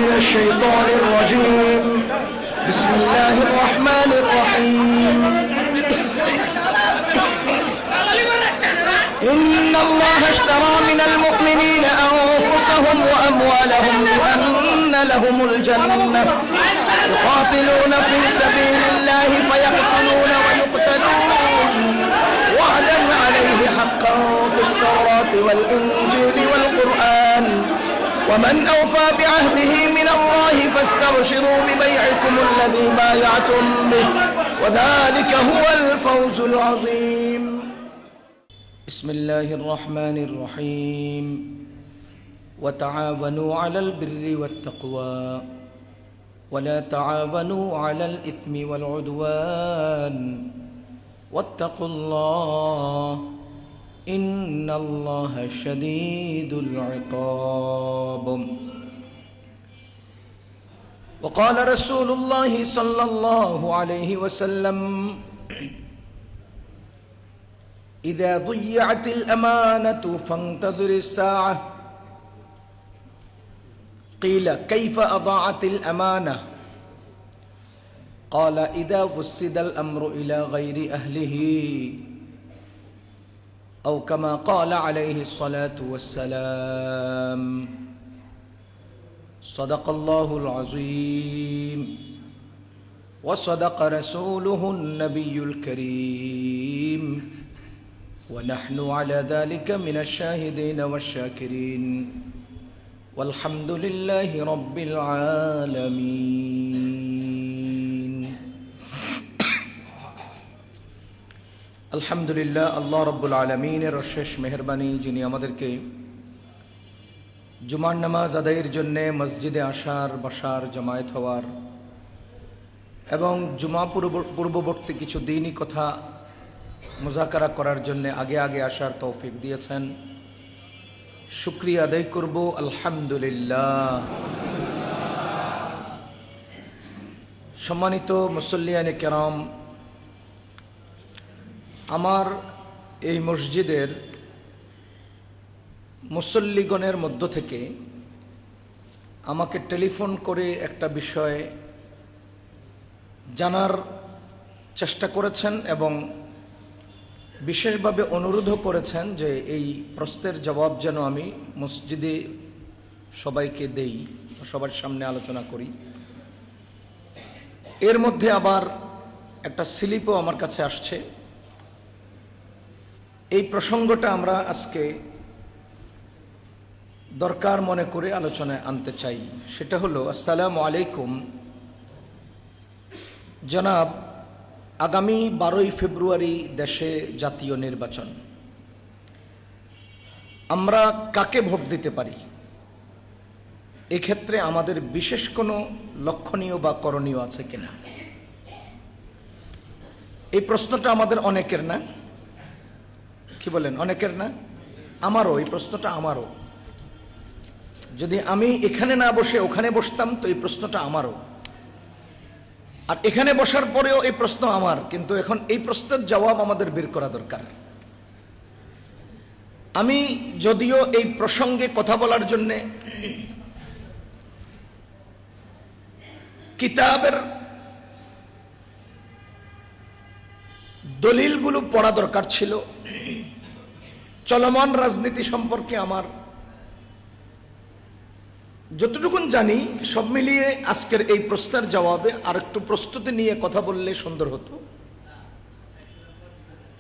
من الشيطان الرجيم. بسم الله الرحمن الرحيم. إن الله اشترى من المؤمنين أنفسهم وأموالهم بأن لهم الجنة يقاتلون في سبيل الله فيقتلون ويقتلون وعدا عليه حقا في التوراة والإنجيل والقرآن ومن أوفى بعهده من الله فاستبشروا ببيعكم الذي بايعتم به وذلك هو الفوز العظيم. بسم الله الرحمن الرحيم. وتعاونوا على البر والتقوى ولا تعاونوا على الإثم والعدوان واتقوا الله إن الله شديد العقاب. وقال رسول الله صلى الله عليه وسلم إذا ضيعت الأمانة فانتظر الساعة. قيل كيف أضاعت الأمانة؟ قال إذا وسد الأمر إلى غير أهله أو كما قال عليه الصلاة والسلام. صدق الله العظيم وصدق رسوله النبي الكريم ونحن على ذلك من الشاهدين والشاكرين والحمد لله رب العالمين. আলহামদুলিল্লাহ, আল্লাহ রব্বুল আলমিনের অশেষ মেহরবানি, যিনি আমাদেরকে জুমার নামাজ আদায়ের জন্যে মসজিদে আসার, বসার, জামায়াত হওয়ার এবং জুমা পূর্ববর্তী কিছু দিনই কথা মুজাকারা করার জন্য আগে আগে আসার তৌফিক দিয়েছেন। শুকরিয়া আদায় করব আলহামদুলিল্লাহ। সম্মানিত মুসল্লিয়ানে কেরাম, আমার এই মসজিদের মুসল্লিগণের মধ্য থেকে আমাকে টেলিফোন করে একটা বিষয় জানার চেষ্টা করেছেন এবং বিশেষভাবে অনুরোধও করেছেন যে এই প্রশ্নের জবাব যেন আমি মসজিদে সবাইকে দেই, সবার সামনে আলোচনা করি। এর মধ্যে আবার একটা স্লিপও আমার কাছে আসছে। এই প্রসঙ্গটা আমরা আজকে দরকার মনে করে আলোচনায় আনতে চাই। সেটা হলো, আসসালামু আলাইকুম জনাব, আগামী 12ই ফেব্রুয়ারি দেশে জাতীয় নির্বাচন। আমরা কাকে ভোট দিতে পারি? এক্ষেত্রে আমাদের বিশেষ কোনো লক্ষণীয় বা করণীয় আছে কিনা? এই প্রশ্নটা আমাদের অনেকের না, কি বলেন? অনেকের না? আমারও এই প্রশ্নটা, আমারও। যদি আমি এখানে না বসে ওখানে বসতাম তো এই প্রশ্নটা আমারও, আর এখানে বসার পরেও এই প্রশ্ন আমার। কিন্তু এখন এই প্রশ্নের জবাব আমাদের বের করা দরকার। আমি যদিও এই প্রসঙ্গে কথা বলার জন্যে কিতাবের দলিলগুলো পড়া দরকার ছিল, চলমান রাজনীতি সম্পর্কে আমার যতটুকুন জানি সব মিলিয়ে আজকের এই প্রশ্নের জবাবে আর একটু প্রস্তুতি নিয়ে কথা বললে সুন্দর হতো।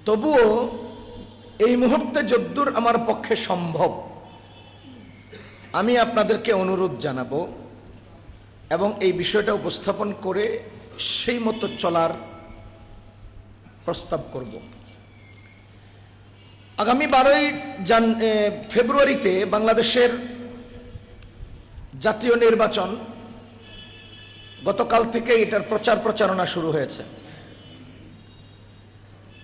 তবুও এই মুহূর্তে যদ্দূর আমার পক্ষে সম্ভব আমি আপনাদেরকে অনুরোধ জানাবো এবং এই বিষয়টা উপস্থাপন করে সেই মতো চলার প্রস্তাব করব। আগামী 12ই ফেব্রুয়ারিতে বাংলাদেশের জাতীয় নির্বাচন। গতকাল থেকে এটার প্রচারণা শুরু হয়েছে।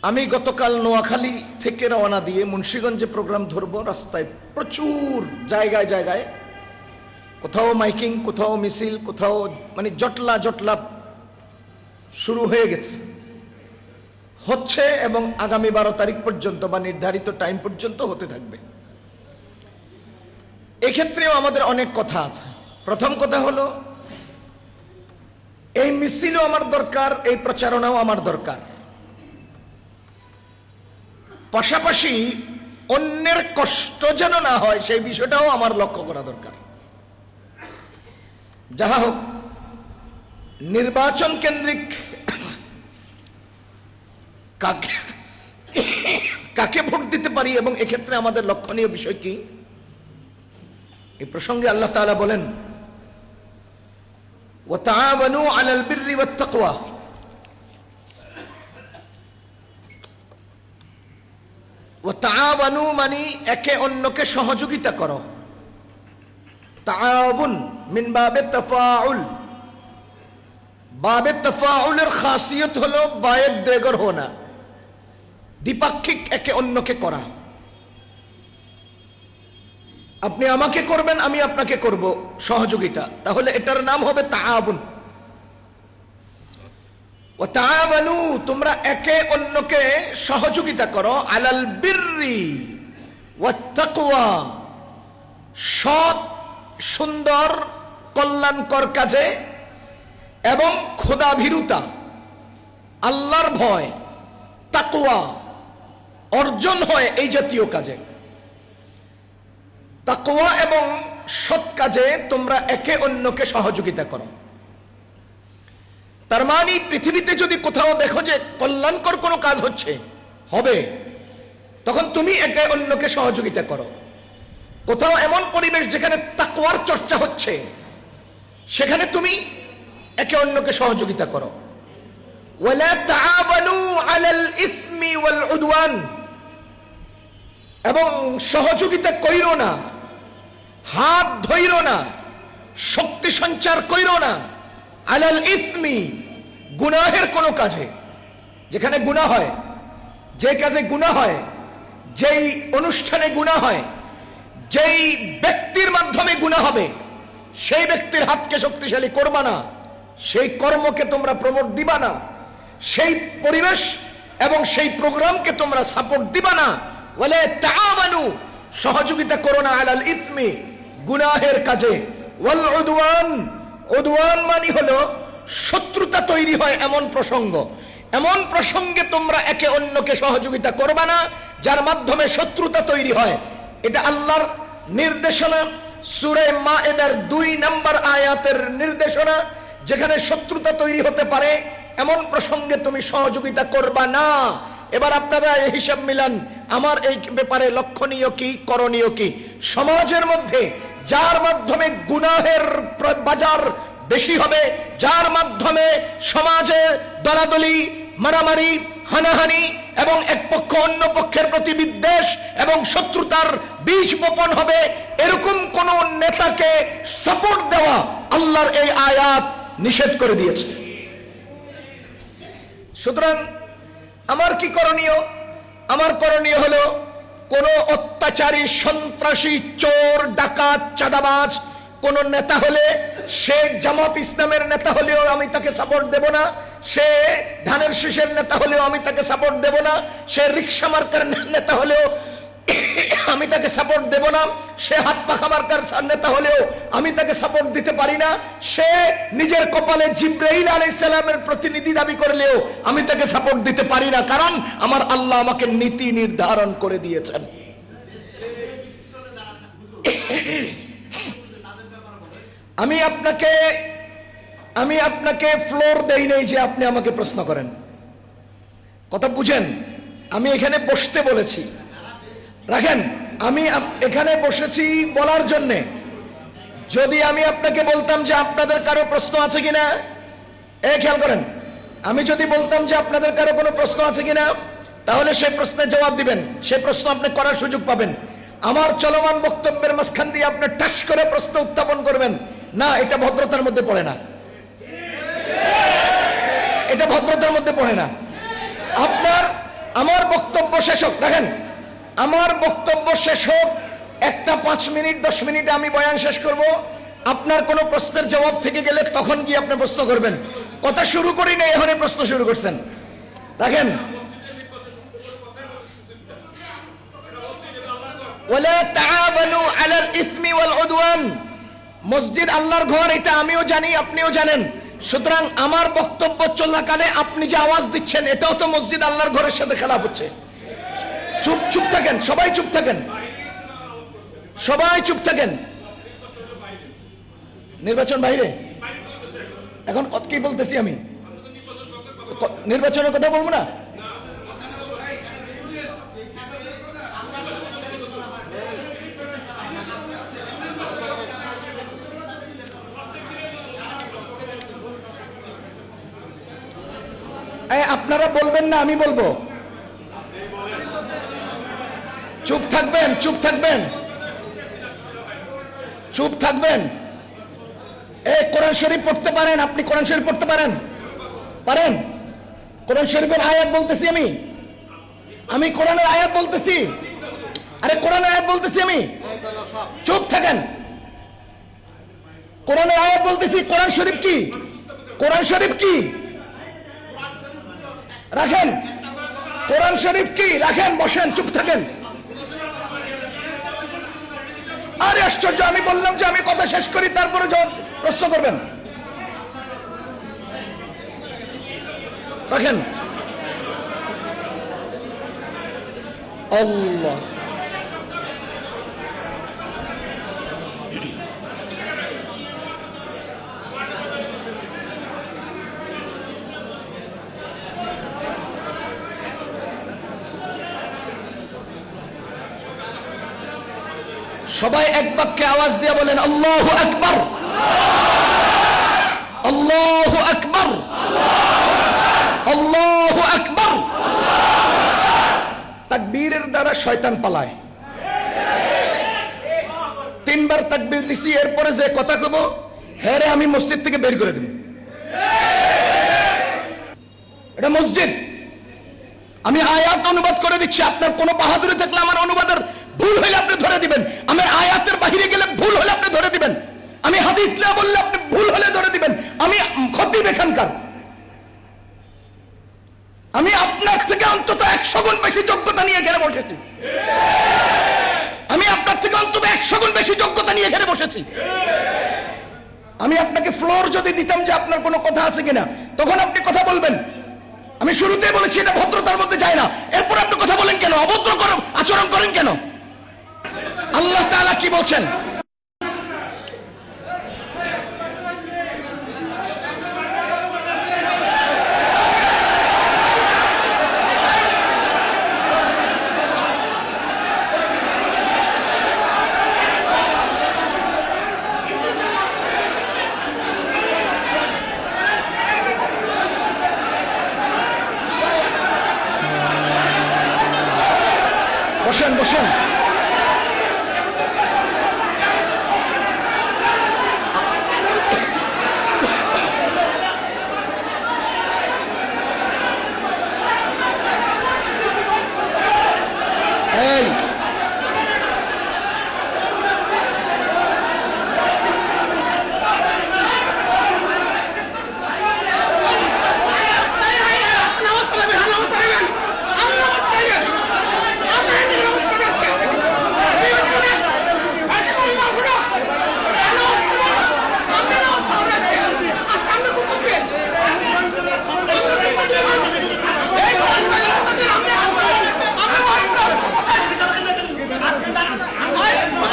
আমি গতকাল নোয়াখালী থেকে রওনা দিয়ে মুন্সিগঞ্জে প্রোগ্রাম ধরব। রাস্তায় প্রচুর জায়গায় জায়গায় কোথাও মাইকিং, কোথাও মিছিল, কোথাও মানে জটলা শুরু হয়ে গেছে, হচ্ছে এবং আগামী 12 তারিখ পর্যন্ত বা নির্ধারিত টাইম পর্যন্ত হতে থাকবে। এক্ষেত্রেও আমাদের অনেক কথা আছে। প্রথম কথা হলো, এই মিছিলও আমার দরকার, এই প্রচারণাও আমার দরকার। পাশাপাশি অন্যের কষ্ট যেন না হয় সেই বিষয়টাও আমার লক্ষ্য করা দরকার। যাহা হোক, নির্বাচন কেন্দ্রিক কাকে ভোট দিতে পারি এবং এক্ষেত্রে আমাদের লক্ষণীয় বিষয় কি, এই প্রসঙ্গে আল্লাহ তাআলা বলেন, ওয়াতাআওয়ানু আলাল বিররি ওয়াত তাকওয়া। ওয়াতাআওয়ানু মানে একে অন্যকে সহযোগিতা করো। তাআওয়ান মিন বাবে তাফাউল। বাবে তাফাউলের খাসিয়ত হলো বায়ের দেগর হোনা, দ্বিপাক্ষিক একে অন্যকে করা। আপনি আমাকে করবেন, আমি আপনাকে করব, সহযোগিতা। তাহলে এটার নাম হবে তাআওয়ান। ওয়া তাআওয়ানু, তোমরা একে অন্যকে সহযোগিতা করো, আলাল বিররি ওয়াত তাকওয়া, সৎ সুন্দর কল্যাণকর কাজে এবং খোদাভীরুতা, আল্লাহর ভয়, তাকওয়া অর্জন হয় এই জাতীয় কাজে। তাকওয়া এবং সৎ কাজে তোমরা একে অন্যকে সহযোগিতা করো। তার মানে পৃথিবীতে যদি কোথাও দেখো যে কল্যাণকর কোনো কাজ হচ্ছে হবে, তখন তুমি একে অন্যকে সহযোগিতা করো। কোথাও এমন পরিবেশ যেখানে তাকওয়ার চর্চা হচ্ছে, সেখানে তুমি একে অন্যকে সহযোগিতা করো। ওয়ালা তাআওয়ানু আলাল ইসমি ওয়াল উদওয়ান, এবং সহযোগিতা কইরো না, হাত ধইরো না, শক্তি সঞ্চার কইরো না, আলাল ইসমি, গুনাহের কোনো কাজে। যেখানে গুনাহ হয়, যে কাজে গুনাহ হয়, যেই অনুষ্ঠানে গুনাহ হয়, যেই ব্যক্তির মাধ্যমে গুনাহ হবে, সেই ব্যক্তির হাতকে শক্তিশালী করবা না, সেই কর্মকে তোমরা প্রমোট দিবা না, সেই পরিবেশ এবং সেই প্রোগ্রামকে তোমরা সাপোর্ট দিবা না। ওয়ালা তাআওয়ানু, সহযোগিতা করো না, আলাল ইসমি, গুনাহের কাজে, ওয়াল উদওয়ান, উদওয়ান মানে হলো শত্রুতা তৈরি হয় এমন প্রসঙ্গ। এমন প্রসঙ্গে তোমরা একে অন্যকে সহযোগিতা করবা না যার মাধ্যমে শত্রুতা তৈরি হয়। এটা আল্লাহর নির্দেশনা, সূরা মায়েদার 2 নম্বর আয়াতের নির্দেশনা। যেখানে শত্রুতা তৈরি হতে পারে এমন প্রসঙ্গে তুমি সহযোগিতা করবা না। এবার আপনারা এই হিসাব মিলান, আমার এই ব্যাপারে লক্ষণীয় কি, করণীয় কি। সমাজের মধ্যে যার মাধ্যমে গুনাহের বাজার বেশি হবে, যার মাধ্যমে সমাজে দলাদলি, মারামারি, হানাহানি এবং এক পক্ষ অন্য পক্ষের প্রতি বিদ্বেষ এবং শত্রুতার বীজ বপন হবে, এরকম কোন নেতাকে সাপোর্ট দেওয়া আল্লাহর এই আয়াত নিষেধ করে দিয়েছে। সুতরাং আমার কি করণীয়? আমার করণীয় হলো, কোন অত্যাচারী, সন্ত্রাসী, চোর, ডাকাত, চাঁদাবাজ কোন নেতা হলে, সে জামাত ইসলামের নেতা হলেও আমি তাকে সাপোর্ট দেব না, সে ধানের শীষের নেতা হলেও আমি তাকে সাপোর্ট দেব না, সে রিকশা মার্কার নেতা হলেও আমি তাকে সাপোর্ট দেব না, সে হাত পাখা মার্কার নেতা হলেও আমি তাকে সাপোর্ট দিতে পারি না, সে নিজের কপালে জিবরাইল আলাইহিস সালামের প্রতিনিধি দাবি করলেও আমি তাকে সাপোর্ট দিতে পারি না। কারণ আমার আল্লাহ আমাকে নীতি নির্ধারণ করে দিয়েছেন। আমি আপনাকে ফ্লোর দেই নাই যে আপনি আমাকে প্রশ্ন করেন। কথা বুঝেন? আমি এখানে বসতে বলেছি, রাখেন, আমি এখানে বসেছি বলার জন্যে। যদি আমি আপনাকে বলতাম যে আপনাদের কারো প্রশ্ন আছে কিনা, খেয়াল করেন, আমি যদি বলতাম যে আপনাদের কারো কোনো প্রশ্ন আছে কিনা, তাহলে সেই প্রশ্নের জবাব দিবেন, সেই প্রশ্ন আপনি করার সুযোগ পাবেন। আমার চলমান বক্তব্যের মাঝখান দিয়ে আপনি টাস করে প্রশ্ন উত্থাপন করবেন না, এটা ভদ্রতার মধ্যে পড়ে না, এটা ভদ্রতার মধ্যে পড়ে না। আমার বক্তব্য শেষ হোক, দেখেন, আমার বক্তব্য শেষ হোক, একটা 5 মিনিট 10 মিনিটে আমি বয়ান শেষ করব। আপনার কোনো প্রশ্নের জবাব থেকে গেলে তখন গিয়ে আপনি প্রশ্ন করবেন। কথা শুরু করি না, এখনই প্রশ্ন শুরু করছেন। দেখেন, ওয়ালা তাআওয়ানু আলাল ইসমি ওয়াল উদওয়ান মসজিদ আল্লাহর ঘর, এটা আমিও জানি, আপনিও জানেন। সুতরাং আমার বক্তব্য চলাকালে আপনি যে আওয়াজ দিচ্ছেন, এটাও তো মসজিদ আল্লাহর ঘরের সাথে খেলাফ হচ্ছে। চুপ চুপ থাকেন, সবাই চুপ থাকেন, সবাই চুপ থাকেন। নির্বাচন বাইরে, এখন কত কি বলতেছি আমি? নির্বাচনের কথা বলবো না? আপনারা বলবেন না, আমি বলবো? চুপ থাকবেন, চুপ থাকবেন, চুপ থাকবেন। এই কোরআন শরীফ পড়তে পারেন? আপনি কোরআন শরীফ পড়তে পারেন? পারেন? কোরআন শরীফের আয়াত বলতেছি আমি কোরআনের আয়াত বলতেছি। আরে কোরআনের আয়াত বলতেছি আমি। চুপ থাকেন। কোরআনের আয়াত বলতেছি। কোরআন শরীফ কি? কোরআন শরীফ কি? রাখেন। কোরআন শরীফ কি? রাখেন, বসেন, চুপ থাকেন। আরে আশ্চর্য, আমি বললাম যে আমি কথা শেষ করি, তারপরে যখন প্রশ্ন করবেন। রাখেন। আল্লাহ, সবাই এক বাক্যে আওয়াজ দিয়ে বলেন আল্লাহু আকবার, আল্লাহু আকবার, আল্লাহু আকবার। তাকবীরের দ্বারা শয়তান পালায়। তিনবার তাকবীর দিছি, এরপরে যে কথা কব, হ্যাঁ রে, আমি মসজিদ থেকে বের করে দেব। এটা মসজিদ। আমি আয়াত অনুবাদ করে দিচ্ছি। আপনার কোনো বাহাদুরি থাকলে আমার অনুবাদের ভুল হলে আপনি ধরে দিবেন। আমার আয়াতের বাহিরে গেলে ভুল হলে আপনি ধরে দিবেন। আমি হাদিস না বললে আপনি ভুল হলে ধরে দিবেন। আমি খতিব এখানকার। আমি আপনার থেকে অন্তত 100 গুণ বেশি যোগ্যতা নিয়ে এখানে বসেছি। আমি আপনার থেকে অন্তত 100 গুণ বেশি যোগ্যতা নিয়ে এখানে বসেছি। আমি আপনাকে ফ্লোর যদি দিতাম যে আপনার কোনো কথা আছে কিনা, তখন আপনি কথা বলবেন। আমি শুরুতেই বলেছি এটা ভদ্রতার মধ্যে যায় না। এরপর আপনি কথা বলেন কেন? অভদ্র আচরণ করেন কেন? আল্লাহ তাআলা কি বলছেন? বসেন, বসেন।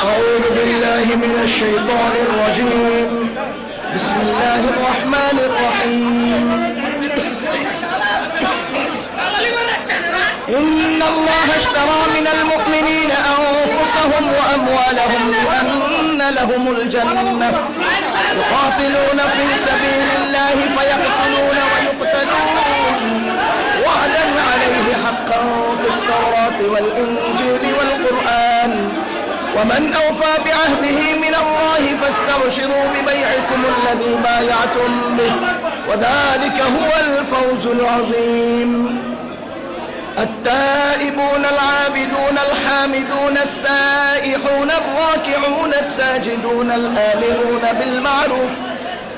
أعوذ بالله من الشيطان الرجيم. بسم الله الرحمن الرحيم. إن الله اشترى من المؤمنين أنفسهم وأموالهم بأن لهم الجنة يقاتلون في سبيل الله فيقتلون ويقتلون وعدا عليه حقا في التوراة والإنجيل والقرآن ومن أوفى بعهده من الله فاستبشروا ببيعكم الذي بايعتم به وذلك هو الفوز العظيم. التائبون العابدون الحامدون السائحون الراكعون الساجدون الآمرون بالمعروف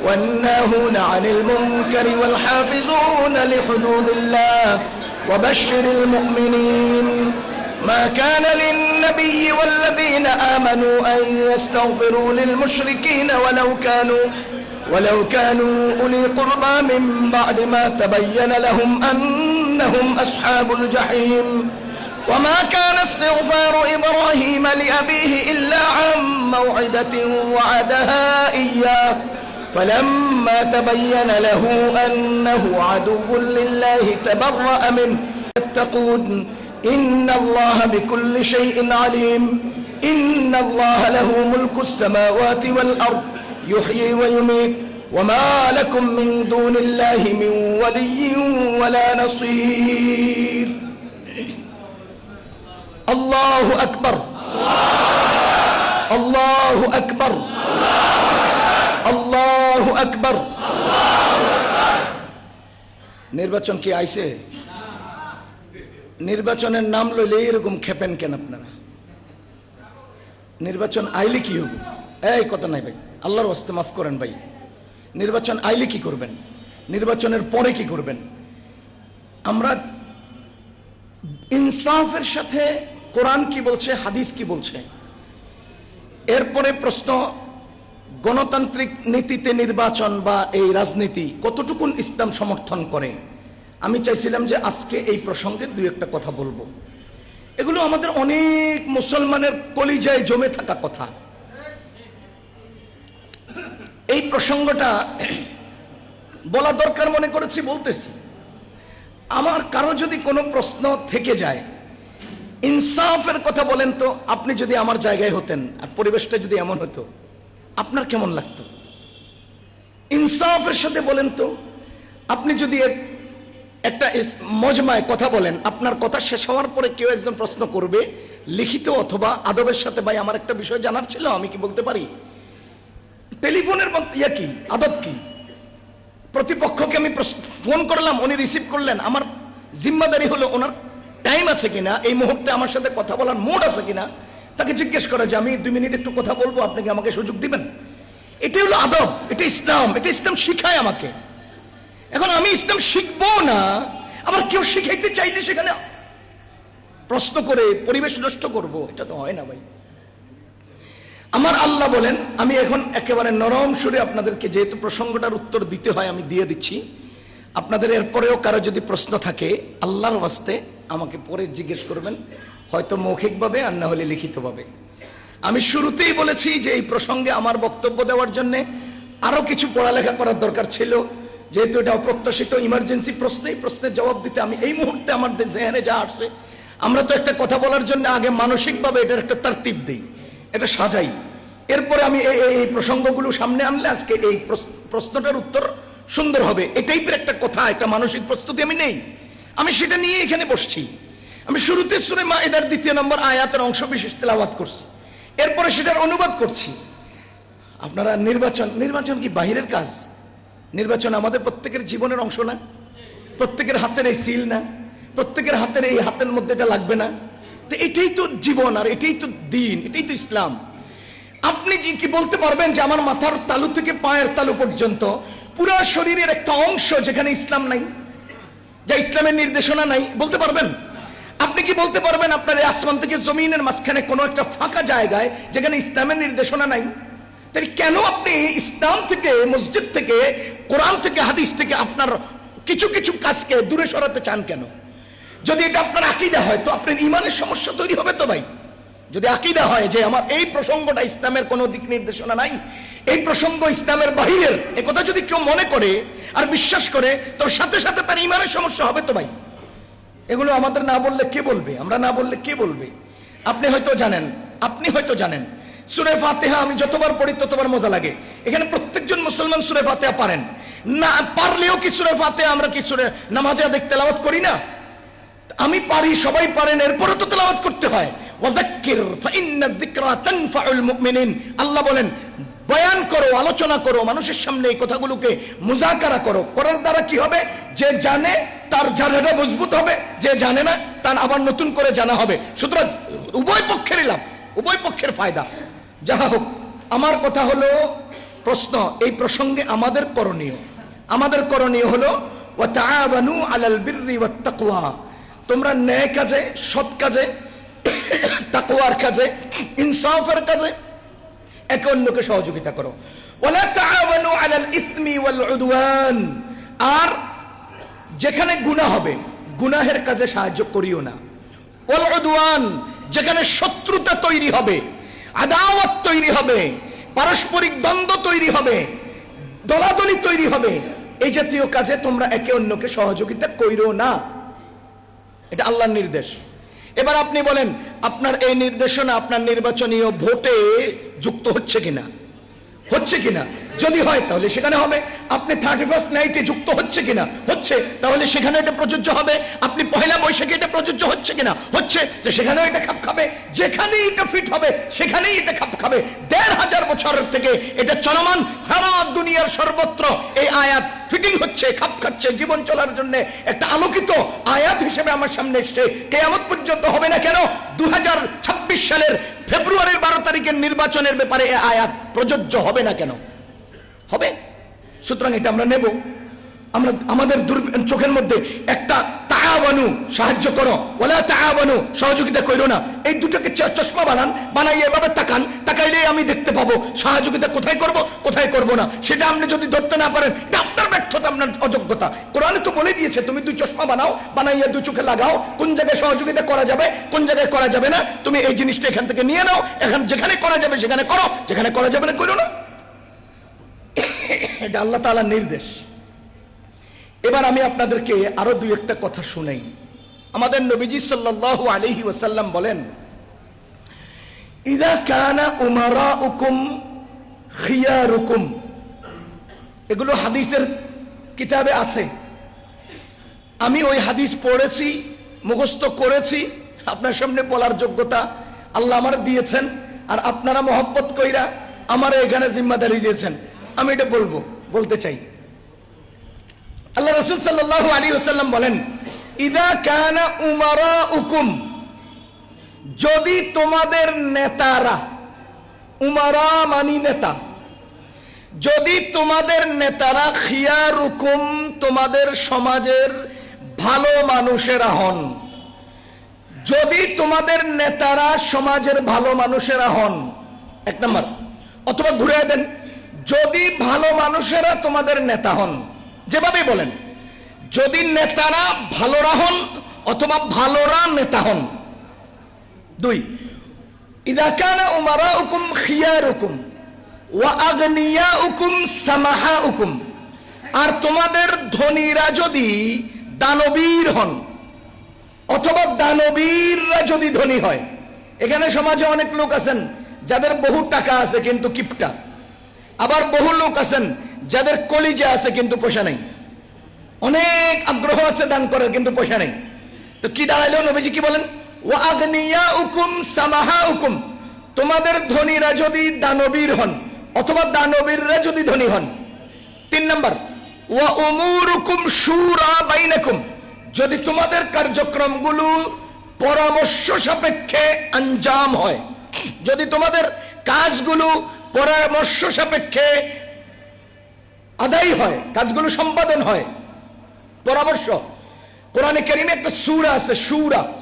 والناهون عن المنكر والحافظون لحدود الله وبشر المؤمنين. ما كان للنبي والذين آمنوا أن يستغفروا للمشركين ولو كانوا أولي قربى من بعد ما تبين لهم أنهم أصحاب الجحيم وما كان استغفار إبراهيم لأبيه إلا عن موعدة وعدها إياه فلما تبين له أنه عدو لله تبرأ منه يتقون إن الله بكل شيء عليم إن الله له ملك السماوات والأرض يحيي ويميت وما لكم من دون الله من ولي ولا نصير الله أكبر الله أكبر الله أكبر নির্বাচন কি আইছে? নির্বাচনের নাম লইলে এরকম খেপেন কেন আপনারা? নির্বাচন আইলে কি হবে? এই কথা নাই ভাই, আল্লাহর ওয়াস্তে মাফ করেন ভাই। নির্বাচন আইলে কি করবেন? নির্বাচনের পরে কি করবেন? আমরা ইনসাফের সাথে কোরআন কি বলছে, হাদিস কি বলছে, এরপরে প্রশ্ন গণতান্ত্রিক নীতিতে নির্বাচন বা এই রাজনীতি কতটুকুন ইসলাম সমর্থন করে। আমি চাইছিলাম যে আজকে এই প্রসঙ্গে দুই একটা কথা বলবো। এগুলো আমাদের অনেক মুসলমানের কলিজায় জমে থাকা কথা। এই প্রসঙ্গটা বলা দরকার মনে করেছি, বলতেছি। আমার কারো যদি কোনো প্রশ্ন থেকে যায়, ইনসাফের কথা বলেন তো, আপনি যদি আমার জায়গায় হতেন আর পরিবেশটা যদি এমন হতো, আপনার কেমন লাগতো? ইনসাফের সাথে বলেন তো, আপনি যদি একটা মজমায় কথা বলেন, আপনার কথা শেষ হওয়ার পরে কেউ একজন প্রশ্ন করবে লিখিত অথবা আদবের সাথে, ভাই আমার একটা বিষয় জানার ছিল, আমি কি বলতে পারি? টেলিফোনের ইয়া কি, আদব কি? প্রতিপক্ষকে আমি ফোন করলাম, উনি রিসিভ করলেন, আমার জিম্মাদারি হলো ওনার টাইম আছে কিনা, এই মুহূর্তে আমার সাথে কথা বলার মুড আছে কিনা, তাকে জিজ্ঞেস করা যে আমি 2 মিনিট একটু কথা বলবো, আপনি কি আমাকে সুযোগ দিবেন? এটাই হলো আদব, এটা ইসলাম, এটা ইসলাম শিখায় আমাকে। এখন আমি ইসলাম শিখবো না, আবার কেউ শিখাইতে চাইলে সেখানে প্রশ্ন করে পরিবেশ নষ্ট করব, এটা তো হয় না ভাই। আমার আল্লাহ বলেন, আমি এখন একেবারে নরম সুরে আপনাদেরকে, যেহেতু প্রসঙ্গটার উত্তর দিতে হয় আমি দিয়ে দিচ্ছি, আপনাদের এরপরেও কারো যদি প্রশ্ন থাকে আল্লাহর ওয়াস্তে আমাকে পরে জিজ্ঞেস করবেন, হয়তো মৌখিকভাবে আর না হলে লিখিতভাবে। আমি শুরুতেই বলেছি যে এই প্রসঙ্গে আমার বক্তব্য দেওয়ার জন্য আরো কিছু পড়ালেখা করার দরকার ছিল, যেহেতু এটা অপ্রত্যাশিত ইমার্জেন্সি প্রশ্ন, এই প্রশ্নের জবাব দিতে আমি এই মুহূর্তে আমার জেহানে যা আসছে, আমরা তো একটা কথা বলার জন্য আগে মানসিকভাবে এটার একটা তারতিব দিই, এটা সাজাই, এরপরে আমি এই প্রসঙ্গগুলো সামনে আনলে আজকে এই প্রশ্নটার উত্তর সুন্দর হবে। এই টাইপের একটা কথা, একটা মানসিক প্রস্তুতি আমি নেই, আমি সেটা নিয়ে এখানে বসছি। আমি শুরুতে সূরা মাইদার 2 নম্বর আয়াতের অংশ বিশেষ তেলাওয়াত করছি, এরপরে সেটার অনুবাদ করছি। আপনারা নির্বাচন কি বাহিরের কাজ? নির্বাচন আমাদের প্রত্যেকের জীবনের অংশ না? প্রত্যেকের হাতের এই সিল না? প্রত্যেকের হাতের এই হাতের মধ্যে এটা লাগবে না? তো এটাই তো জীবন, আর এটাই তো দিন, এটাই তো ইসলাম। আপনি কি বলতে পারবেন যে আমার মাথার তালু থেকে পায়ের তালু পর্যন্ত পুরা শরীরের একটা অংশ যেখানে ইসলাম নাই, যা ইসলামের নির্দেশনা নাই, বলতে পারবেন? আপনি কি বলতে পারবেন আপনার আসমান থেকে জমিনের মাঝখানে কোনো একটা ফাঁকা জায়গায় যেখানে ইসলামের নির্দেশনা নাই? তাই কেন আপনি ইসলাম থেকে, মসজিদ থেকে, কোরআন থেকে, হাদিস থেকে আপনার কিছু কিছু কাজকে দূরে সরাতে চান কেন? যদি এটা আপনার আকীদা হয় তো আপনার ঈমানের সমস্যা তৈরি হবে তো ভাই। যদি আকীদা হয় যে আমার এই প্রসঙ্গটা ইসলামের কোনো দিক নির্দেশনা নাই, এই প্রসঙ্গ ইসলামের বাহিরের, একথা যদি কেউ মনে করে আর বিশ্বাস করে, তো সাথে সাথে তার ঈমানের সমস্যা হবে তো ভাই। এগুলো আমাদের না বললে কে বলবে? আমরা না বললে কে বলবে? আপনি হয়তো জানেন সূরা ফাতিহা আমি যতবার পড়ি ততবার মজা লাগে। এখানে প্রত্যেকজন মুসলমান সূরা ফাতিহা পারেন না, পারলেও কি সূরা ফাতিহা আমরা কি সূরা নামাজে দেখতে তেলাওয়াত করি না? আমি পারি, সবাই পারেন, এরপরও তো তেলাওয়াত করতে হয়। ওয়াযাক্কির ফাইন্না যিকরা তানফাউল মুমিনিন, আল্লাহ বলেন বয়ান করো, আলোচনা করো, মানুষের সামনে এই কথাগুলোকে মুযাকারা করো। করার দ্বারা কি হবে? যে জানে তার জানাটা মজবুত হবে, যে জানে না তার আবার নতুন করে জানা হবে। সুতরাং উভয় পক্ষেরই লাভ, উভয় পক্ষের ফায়দা। যাহা হোক, আমার কথা হলো প্রশ্ন, এই প্রসঙ্গে আমাদের করণীয় হলো ওয়া তাআওয়ানু আলাল বিররি ওয়াত তাকওয়া, তোমরা ন্যায় কাজে, সৎ কাজে তাকওয়ার কাজে, ইনসাফের কাজে একে অন্যকে সহযোগিতা করো। ওয়ালা তাআওয়ানু আলাল ইসমি ওয়াল উদওয়ান, আর যেখানে গুনাহ হবে গুনাহের কাজে সাহায্য করিও না। ওয়াল উদওয়ান, যেখানে শত্রুতা তৈরি হবে, আদাওয়াত তৈরি হবে, পারস্পরিক দ্বন্দ্ব তৈরি হবে, দলাদলি তৈরি হবে, এই জাতীয় কাজে তোমরা একে অন্যকে সহযোগিতা কইরো না। এটা আল্লাহর নির্দেশ। এবার আপনি বলেন আপনার এই নির্দেশনা আপনার নির্বাচনীয় ভোটে যুক্ত হচ্ছে কিনা, হচ্ছে কিনা? যদি হয় তাহলে সেখানে হবে। আপনি 31st নাইটে যুক্ত হচ্ছে কিনা, হচ্ছে, তাহলে সেখানে এটা প্রযোজ্য হবে। আপনি পহেলা বৈশাখে এটা প্রযোজ্য হচ্ছে কিনা, হচ্ছে, যে সেখানেও এটা খাপ খাবে। যেখানেই এটা ফিট হবে সেখানেই এটা খাপ খাবে। 1500 বছরের থেকে এটা চলমান, সারা দুনিয়ার সর্বত্র এই আয়াত ফিটিং হচ্ছে, খাপ খাচ্ছে। জীবন চলার জন্য একটা আলোকিত আয়াত হিসেবে আমার সামনে এসছে। কিয়ামত পর্যন্ত হবে না কেন? 2026 সালের ফেব্রুয়ারির 12 তারিখের নির্বাচনের ব্যাপারে এই আয়াত প্রযোজ্য হবে না কেন? হবে। সুতরাং এটা আমরা নেব। আমরা আমাদের চোখের মধ্যে একটা তাআওয়ানু, সাহায্য করো, ওয়ালা তাআওয়ানু, সহযোগিতা করো না, এই দুটোকে চশমা বানান, বানাইয়ে এভাবে তাকান, তাকাইলে আমি দেখতে পাবো সহযোগিতা কোথায় করব কোথায় করব না। সেটা আপনি যদি ধরতে না পারেন, এটা আপনার ব্যর্থতা, আপনার অযোগ্যতা। কোরআনে তো বলে দিয়েছে তুমি 2 চশমা বানাও, বানাইয়া 2 চোখে লাগাও, কোন জায়গায় সহযোগিতা করা যাবে, কোন জায়গায় করা যাবে না। তুমি এই জিনিসটা এখান থেকে নিয়ে নাও, এখন যেখানে করা যাবে সেখানে করো, যেখানে করা যাবে না করো না। এটা আল্লাহ তাআলার নির্দেশ। এবার আমি আপনাদেরকে আরো 2-1টা কথা শুনাই। আমাদের নবীজি সাল্লাল্লাহু আলাইহি ওয়াসাল্লাম বলেন, ইযা কানা উমারাউকুম খিয়ারুকুম, এগুলো হাদিসের কিতাবে আছে। আমি ওই হাদিস পড়েছি, মুখস্থ করেছি, আপনার সামনে বলার যোগ্যতা আল্লাহ আমার দিয়েছেন, আর আপনারা মহব্বত কইরা আমার এখানে জিম্মাদারি দিয়েছেন। আমি এটা বলতে চাই। আল্লাহ রাসূল সাল্লাল্লাহু আলাইহি ওয়াসাল্লাম বলেন, ইযা কানা উমারাউকুম, যদি তোমাদের নেতারা, উমারা মানি নেতা, যদি তোমাদের নেতারা খিয়ারুকুম, তোমাদের সমাজের ভালো মানুষেরা হন, যদি তোমাদের নেতারা সমাজের ভালো মানুষেরা হন, 1 নম্বর, অথবা ঘুরে দেন, যদি ভালো মানুষেরা তোমাদের নেতা হন, যেভাবে বলেন, যদি নেতারা ভালোরা হন অথবা ভালোরা নেতা হন। 2, ইযা কানা উমারাউকুম খিয়ারুকুম ওয়া আগনিয়াউকুম সামাহাউকুম, আর তোমাদের ধনীরা যদি দানবীর হন অথবা দানবীররা যদি ধনী হয়। এখানে সমাজে অনেক লোক আছেন যাদের বহু টাকা আছে কিন্তু কিপটা, আবার বহু লোক আছেন যাদের কলিজা আছে কিন্তু পয়সা নেই, অনেক আগ্রহ আছে দান করার কিন্তু পয়সা নেই। তো কি দাঁড়াইলো? নবীজি কি বলেন? ওয়া আগনিয়াউকুম সামাহাউকুম, তোমাদের ধনীরা যদি দানবীর হন অথবা দানবীররা যদি ধনী হন। 3 নম্বর, ওয়া উমুরুকুম শুরা বাইনাকুম, যদি তোমাদের কার্যক্রমগুলো পরামর্শ সাপেক্ষে আঞ্জাম হয়, যদি তোমাদের কাজগুলো পরামর্শ সাপেক্ষে আদায় হয়, কাজগুলো সম্পাদন হয়, পরামর্শ। কোরআনে কারীমে একটা সূরা আছে,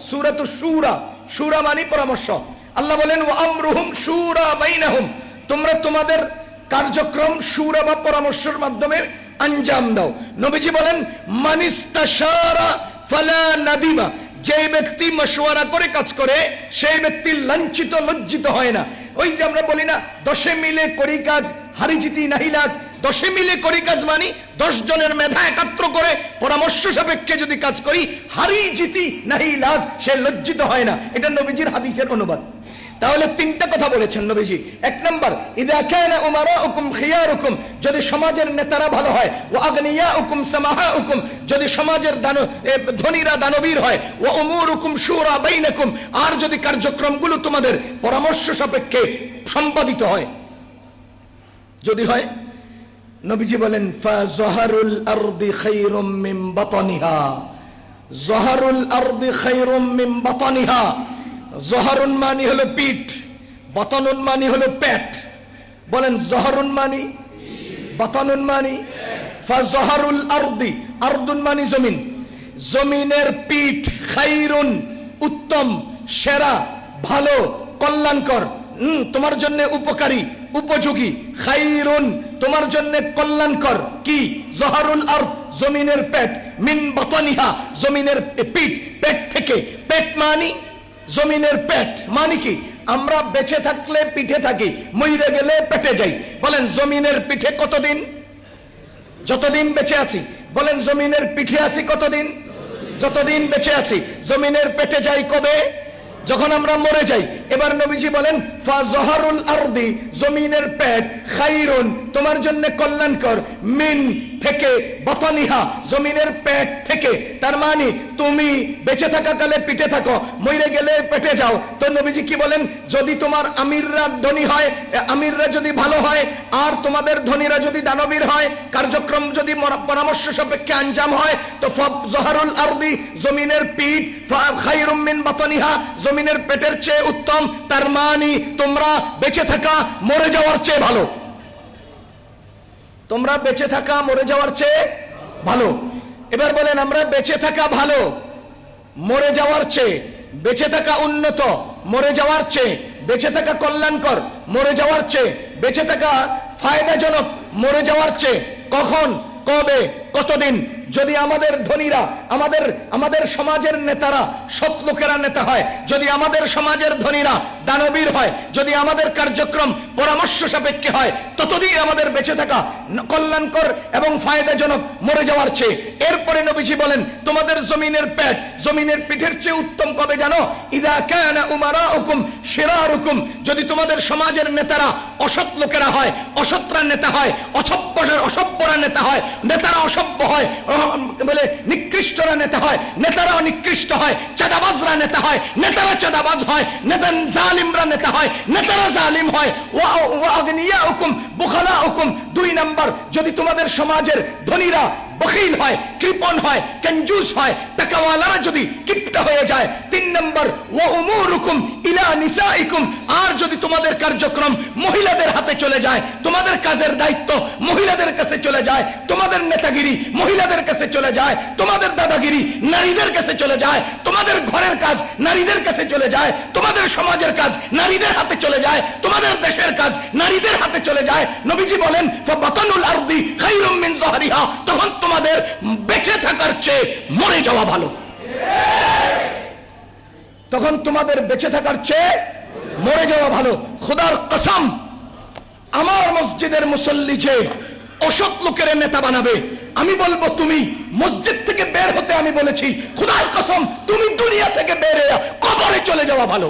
সূরাতুশ শুরা, শুরা মানে পরামর্শ। আল্লাহ বলেন, ওয়া আমরুহুম শুরা বাইনাহুম, তোমরা তোমাদের কার্যক্রম শুরা বা পরামর্শের মাধ্যমে আঞ্জাম দাও। নবীজি বলেন, মানিস্তাশারা ফালা নাদিমা, যে ব্যক্তি মশওয়ারা করে কাজ করে সেই ব্যক্তি লাঞ্ছিত লজ্জিত হয় না। ওই যে আমরা বলি না, 10 মিলে করি কাজ হারি জিতি নাহি লাজ। 10 মিলে করি কাজ মানে 10 জনের মেধা একাত্র করে পরামর্শ সাপেক্ষে যদি কাজ করি, হারি জিতি নাহি লাজ, সে লজ্জিত হয় না। এটা নবীজির হাদিসের অনুবাদ। তাহলে 3টা কথা বলেছেন নবীজি। 1 নম্বর, ইযা কানা উমারাউকুম খিয়ারুকুম, যদি সমাজের নেতারা ভালো হয়, ওয়া আগনিয়াউকুম সামাহাউকুম, যদি সমাজের ধনীরা দানবীর হয়, ওয়া উমুরুকুম শুরা বাইনাকুম, আর যদি কার্যক্রমগুলো তোমাদের পরামর্শ সাপেক্ষে সম্পাদিত হয়, যদি হয়, নবীজি বলেন, ফাযহারুল আরদি খায়রুম মিন বাতনিহা, যহারুল আরদি খায়রুম মিন বাতনিহা। জহারুন মানি হলো পিঠ, বাতানুন মানি হলো পেট। বলেন, জহারুন মানি, বাতানুন মানি, ফাজহারুল আরদি, আরদুন মানি জমিন, জমিনের পিঠ, খাইরুন উত্তম, সেরা, ভালো, কল্যাণকর, তোমার জন্য উপকারী, উপযোগী, খাইরুন তোমার জন্য কল্যাণকর, কি জহারুল আরদ জমিনের পেট, মিন বাতানিহা জমিনের পিঠ, পেট থেকে, পেট মানি জমিনের পেট মানে কি আমরা বেঁচে থাকলে পিঠে থাকি, মইরে গেলে পেটে যাই। বলেন জমিনের পিঠে কতদিন? যতদিন বেঁচে আছি। বলেন জমিনের পিঠে আছি কতদিন? যতদিন বেঁচে আছি। জমিনের পেটে যাই কবে? যখন আমরা মরে যাই। এবার নবীজি বলেন ফাজহারুল আরদি জমিনের পেট, খাইরুন তোমার জন্য কল্যাণকর, মিন থেকে, বাতানিহা জমিনের পেট থেকে। তার মানে তুমি বেঁচে থাকা কালে পিঠে থাকো, মরে গেলে পেটে যাও। তো নবীজি কি বলেন? যদি তোমার আমিররা ধনী হয়, আমিররা যদি ভালো হয়, আর তোমাদের ধনীরা যদি দানবীর হয়, কার্যক্রম যদি পরামর্শ সাপেক্ষে আঞ্জাম হয়, তো ফাজহারুল আরদি জমিনের পিঠ, খাইরুম মিন বাতানিহা জমিনের পেটের চেয়ে উত্তম। তার মানে তোমরা বেঁচে থাকা মরে যাওয়ার চেয়ে ভালো। তোমরা বেঁচে থাকা মরে যাওয়ার চেয়ে ভালো। এবার বলেন আমরা বেঁচে থাকা ভালো মরে যাওয়ার চেয়ে, বেঁচে থাকা উন্নত মরে যাওয়ার চেয়ে, বেঁচে থাকা কল্যাণকর মরে যাওয়ার চেয়ে, বেঁচে থাকা ফায়দাজনক মরে যাওয়ার চেয়ে। কখন, কবে, কতদিন? যদি আমাদের ধনীরা, আমাদের সমাজের নেতারা সৎ লোকেরা নেতা হয়, যদি আমাদের সমাজের ধনীরা দানবীর হয়, যদি আমাদের কার্যক্রম পরামর্শ সাপেক্ষে হয়, ততদিন আমাদের বেঁচে থাকা কল্যাণকর এবং ফায়দাজনক মরে যাওয়ার চেয়ে। এরপরে নবীজি বলেন তোমাদের জমিনের পেট, জমিনের পিঠের চেয়ে উত্তম কবে জানো? ইদা কানা উমারাউকুম শিরারুকুম যদি তোমাদের সমাজের নেতারা অসৎ লোকেরা হয়, অসৎরা নেতা হয়, অসভ্যরা নেতা হয়, নেতারা অসভ্য হয়, বলে নিকৃষ্টরা নেতা হয়, নেতারা নিকৃষ্ট হয়, চাঁদাবাজরা নেতা হয়, নেতারা চাঁদাবাজ হয়, নেতা জালিমরা নেতা হয়, নেতারা জালিম হয়। ওয়া আগনিয়াউকুম বুখালাউকুম দুই নাম্বার যদি তোমাদের সমাজের ধনীরা বখিল হয়, কৃপণ হয়, কঞ্জুস হয়, টাকাওয়ালারা যদি কিপটা হয়ে যায়। তিন নম্বর ওয়া উমুরুকুম ইলা নিসাইকুম আর যদি তোমাদের কার্যক্রম মহিলাদের হাতে চলে যায়, তোমাদের কাজের দায়িত্ব মহিলাদের কাছে চলে যায়, তোমাদের নেতাগিরি মহিলাদের কাছে চলে যায়, তোমাদের দাদাগিরি নারীদের কাছে চলে যায়, তোমাদের ঘরের কাজ নারীদের কাছে চলে যায়, তোমাদের সমাজের কাজ নারীদের হাতে চলে যায়, তোমাদের দেশের কাজ নারীদের হাতে চলে যায়। নবীজি বলেন ফাবাতানুল আরদি খায়রুম মিন যহরিহা তখন তোমাদের বেঁচে থাকার চেয়ে মরে যাওয়া ভালো। তখন তোমাদের বেঁচে থাকার চেয়ে মরে যাওয়া ভালো। খোদার কসম আমার মসজিদের মুসল্লি যে অসৎ লোকের নেতা বানাবে, আমি বলবো তুমি মসজিদ থেকে বের হতে, আমি বলেছি খোদার কসম তুমি দুনিয়া থেকে বের হয়ে কবরে চলে যাওয়া ভালো।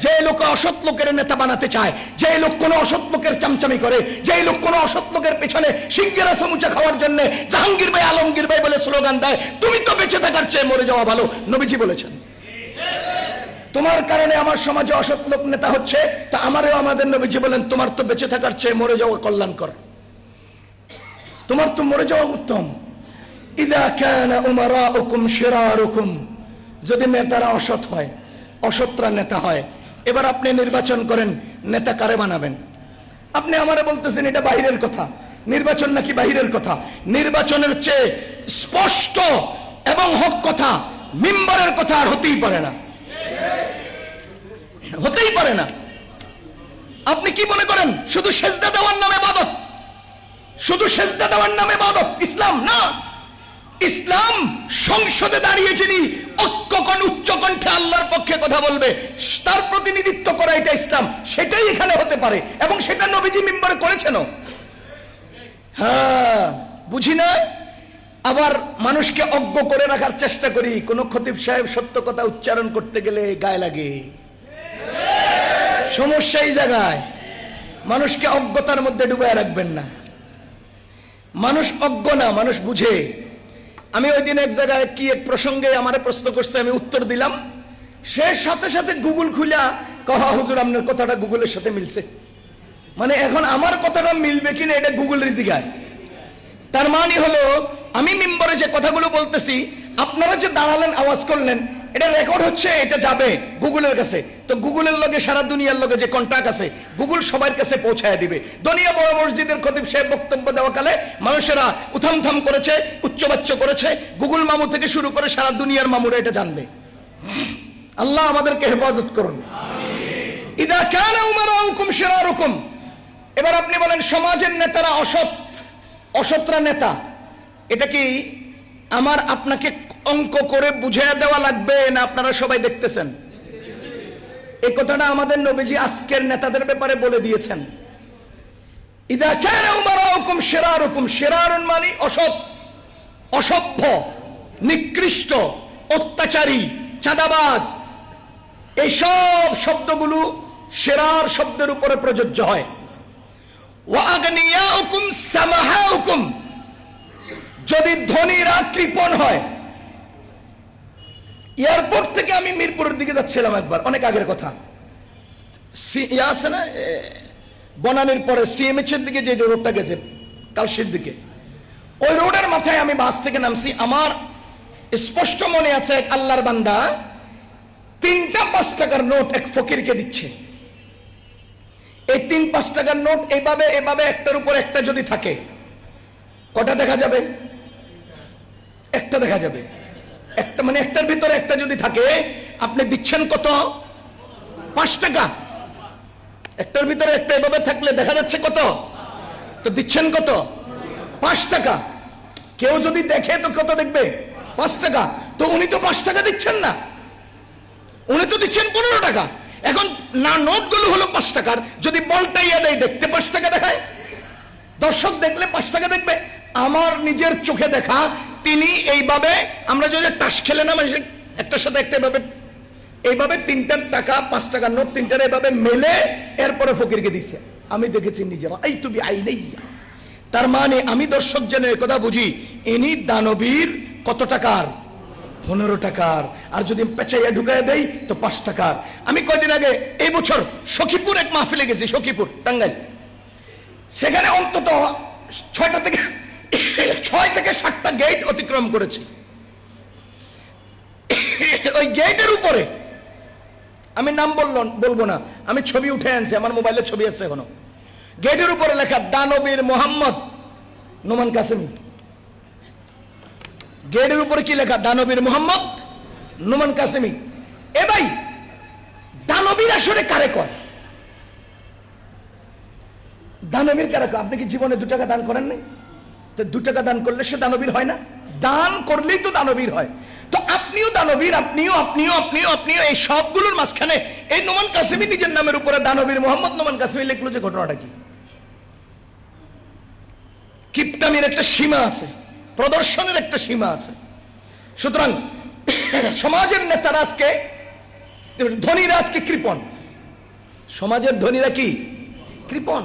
যে লোক অসৎ লোকের নেতা বানাতে চায়, যে লোক কোন অসৎ লোকের চামচামি করে, যে লোক কোন অসৎ লোকের পেছনে সিঙ্গেরা সমুচা খাওয়ার জন্য জাহাঙ্গীর ভাই আলমগীর ভাই বলে স্লোগান দেয়, তুমি তো বেঁচে থাকার চেয়ে মরে যাওয়া ভালো। নবীজি বলেছেন তোমার কারণে আমার সমাজে অসৎ লোক নেতা হচ্ছে, তা আমারও আমাদের নবীজি বলেন তোমার তো বেঁচে থাকার চেয়ে মরে যাওয়া কল্যাণকর, তোমার তো মরে যাওয়া উত্তম। ইদা কানা উমারাউকুম শিরারুকুম যদি নেতারা অসৎ হয়, অসৎরা নেতা হয়। এবার আপনি নির্বাচন করেন নেতা কারে বানাবেন। আপনি আমারে বলতেছেন এটা বাহিরের কথা, নির্বাচন নাকি বাহিরের কথা? নির্বাচনের চেয়ে স্পষ্ট এবং হক কথা মিম্বরের কথা আর হতেই পারে না, হতেই পারে না। আপনি কি মনে করেন শুধু সেজদা দেওয়ার নামে ইবাদত, শুধু সেজদা দেওয়ার নামে ইবাদত ইসলাম? না, ইসলাম সংসদে দাঁড়িয়ে যিনি ঐক্যকণ উচ্চ কণ্ঠে আল্লাহর পক্ষে কথা বলবে, তার প্রতিনিধিত্ব করা এটা ইসলাম, সেটাই এখানে হতে পারে এবং সেটা নবীজি মিম্বরে করেছেন। হ্যাঁ বুঝি না, আবার মানুষকে অজ্ঞ করে রাখার চেষ্টা করি। কোন খতিব সাহেব সত্য কথা উচ্চারণ করতে গেলে গায়ে লাগে, সমস্যা এই জায়গায়। মানুষকে অজ্ঞতার মধ্যে ডুবায় রাখবেন না। মানুষ অজ্ঞ না, মানুষ বুঝে। আমি ওই দিন এক জায়গায় কি এক প্রসঙ্গে আমারে প্রশ্ন করছে, আমি উত্তর দিলাম, সে সাথে সাথে গুগল খুলা কহা হুজুর আপনার কথাটা গুগলের সাথে মিলছে। মানে এখন আমার কথাটা মিলবে কিনা এটা গুগল রিজিগায়। তার মানে হলো আমি মিম্বরে যে কথাগুলো বলতেছি, আপনারা যে দাঁড়ালেন আওয়াজ করলেন, এটা রেকর্ড হচ্ছে, এটা যাবে গুগলের কাছে। তো গুগলের লগে সারা দুনিয়ার লগে যে কন্টাক্ট আছে, গুগল সবার কাছে পৌঁছায় দিবে। দুনিয়া বড় মসজিদের খতিব সাহেব বক্তব্য দেওয়া কালে মানুষেরা উথামথাম করেছে, উচ্চবাচ্য করেছে, গুগল মামু থেকে শুরু করে সারা দুনিয়ার মামুরা এটা জানবে। আল্লাহ আমাদেরকে হেফাজত করুন। ইদা কানা উমারাউকুম শিরারুকুম, এবার আপনি বলেন সমাজের নেতারা অসৎরা নেতা, এটা কি আমার আপনাকে অঙ্ক করে বুঝিয়ে দেওয়া লাগবে না আপনারা সবাই দেখতেছেন? এই কথাটা আমাদের নবীজি আজকের নেতাদের ব্যাপারে বলে দিয়েছেন। ইদা কানা উমারাউকুম শিরারুকুম, শিরারুন মানে অসৎ, অসভ্য, নিকৃষ্ট, অত্যাচারী, চাঁদাবাজ, এই সব শব্দগুলো শিরার শব্দের উপরে প্রযোজ্য হয়। ওয়া আগনিয়াউকুম সামাহাউকুম, যদি ধনীরা কৃপণ হয়। এয়ারপোর্ট থেকে আমি মিরপুরের দিকে যাচ্ছিলাম একবার, অনেক আগের কথা, আছে না বনানীর পরে সিএমএইচ এর দিকে যে রোডটা গেছে কালশির দিকে, ওই রোডের মাথায় আমি বাস থেকে নামছি। আমার স্পষ্ট মনে আছে এক আল্লাহর বান্দা 3টা 5 টাকার নোট এক ফকিরকে দিচ্ছে। এই 3-5 টাকার নোট এইভাবে এভাবে একটার উপর একটা যদি থাকে, কটা দেখা যাবে? একটা দেখা যাবে। একটা মানে একটার ভিতরে একটা যদি থাকে, আপনি দিচ্ছেন কত? 5 টাকা। একটার ভিতরে একটা এভাবে থাকলে দেখা যাচ্ছে কত? তো দিচ্ছেন কত? 5 টাকা। কেউ যদি দেখে তো কত দেখবে? 5 টাকা। তো উনি তো 5 টাকা দিচ্ছেন না, উনি তো দিচ্ছেন 15 টাকা। এখন না নোটগুলো হলো 5 টাকার, যদি বলটাইয়া দেয় দেখতে 5 টাকা দেখায়, দর্শক দেখলে 5 টাকা দেখবে। আমার নিজের চোখে দেখা, তিনি এইভাবে, আমরা যদি টাস খেলে না মানে একটার সাথে একটা এইভাবে 3টা টাকা 5 টাকার নোট 3টার এভাবে মেলে এরপরে ফকিরকে দিচ্ছে। আমি দেখেছি নিজেরা, এই তুমি আই নেই। তার মানে আমি দর্শক যেন একথা বুঝি, ইনি দানবীর কত টাকার? 15 টাকার। আর যদি পেঁচাইয়া ঢুকাইয়া দেই তো 5 টাকার। আমি কয়দিন আগে এই বছর সখীপুর এক মাহফিলে গেছি, সখীপুর টাঙ্গাইল। সেখানে অন্তত 6 থেকে 7টা গেট অতিক্রম করেছি। ওই গেটের উপরে, আমি নাম বলবো না, আমি ছবি উঠে আনছি, আমার মোবাইলে ছবি আছে এখনো। গেটের উপরে লেখা দানবীর মোহাম্মদ নোমান কাসেমি। গেটের উপরে কি লেখা? দানবীর মোহাম্মদ নোমান কাসেমি। এ ভাই, দানবীর আসলে কারে কয়? দানবীর কারে কয়? আপনি কি জীবনে 2 টাকা দান করেন নাই? তো 2 টাকা দান করলে সে দানবীর হয় না? দান করলেই তো দানবীর হয়। তো আপনিও দানবীর, আপনিও এই সবগুলোর মাঝখানে এই নোমান কাসেমি নিজের নামের উপরে দানবীর মোহাম্মদ নোমান কাসেমি লিখলো, যে ঘটনাটা কি? কিপটামির একটা সীমা আছে, প্রদর্শনের একটা সীমা আছে। সুতরাং সমাজের নেতারা আজকে, ধনীরা আজকে কৃপণ। সমাজের ধনীরা কি? কৃপণ।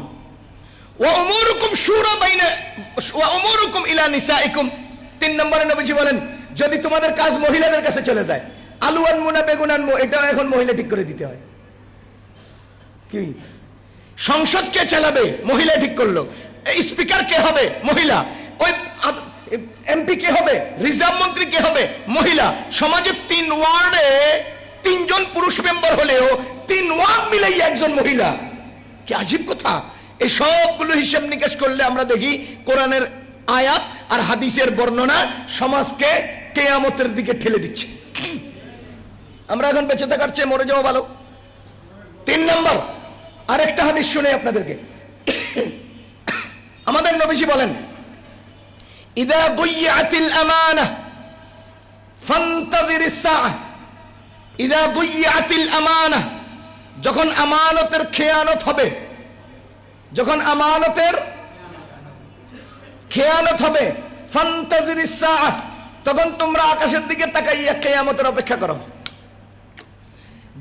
ওয়া উমুরুকুম শুরা বাইনা ওয়া উমুরুকুম ইলা নিসাইকুম। 3 নম্বরে নবীজি বলেন, যদি তোমাদের কাজ মহিলাদের কাছে চলে যায়, আলু আনমু না বেগুন আনমু, এটাও এখন মহিলা ঠিক করে দিতে হয়। কি সংসদ কে চালাবে? মহিলা ঠিক করলো। স্পিকার কে হবে? মহিলা। ওই এমপি কে হবে? রিজার্ভ মন্ত্রী কে হবে? মহিলা। সমাজের 3 ওয়ার্ডে 3 জন পুরুষ মেম্বার হলেও 3 ওয়ার্ড মিলেই একজন মহিলা। কি আজীব কথা! এই সবগুলো হিসাব নিকাশ করলে আমরা দেখি কোরআনের আয়াত আর হাদিসের বর্ণনা সমাজকে কিয়ামতের দিকে ঠেলে দিচ্ছে। আমরা এখন বেঁচে থাকার চেয়ে মরে যাওয়া ভালো। 3 নম্বর আরেকটা হাদিস শুনে আপনাদেরকে। আমাদের নবীজি বলেন, ইদা দুইয়াতিল আমানাহ ফান্তাযিরিস সাআহ। ইদা দুইয়াতিল আমানাহ, যখন আমানতের খেয়ানত হবে, যখন আমানতের খেয়ানত হবে, ফান্তাযিরিস সাআহ, তখন তোমরা আকাশের দিকে তাকাইয়া কিয়ামতের অপেক্ষা করো।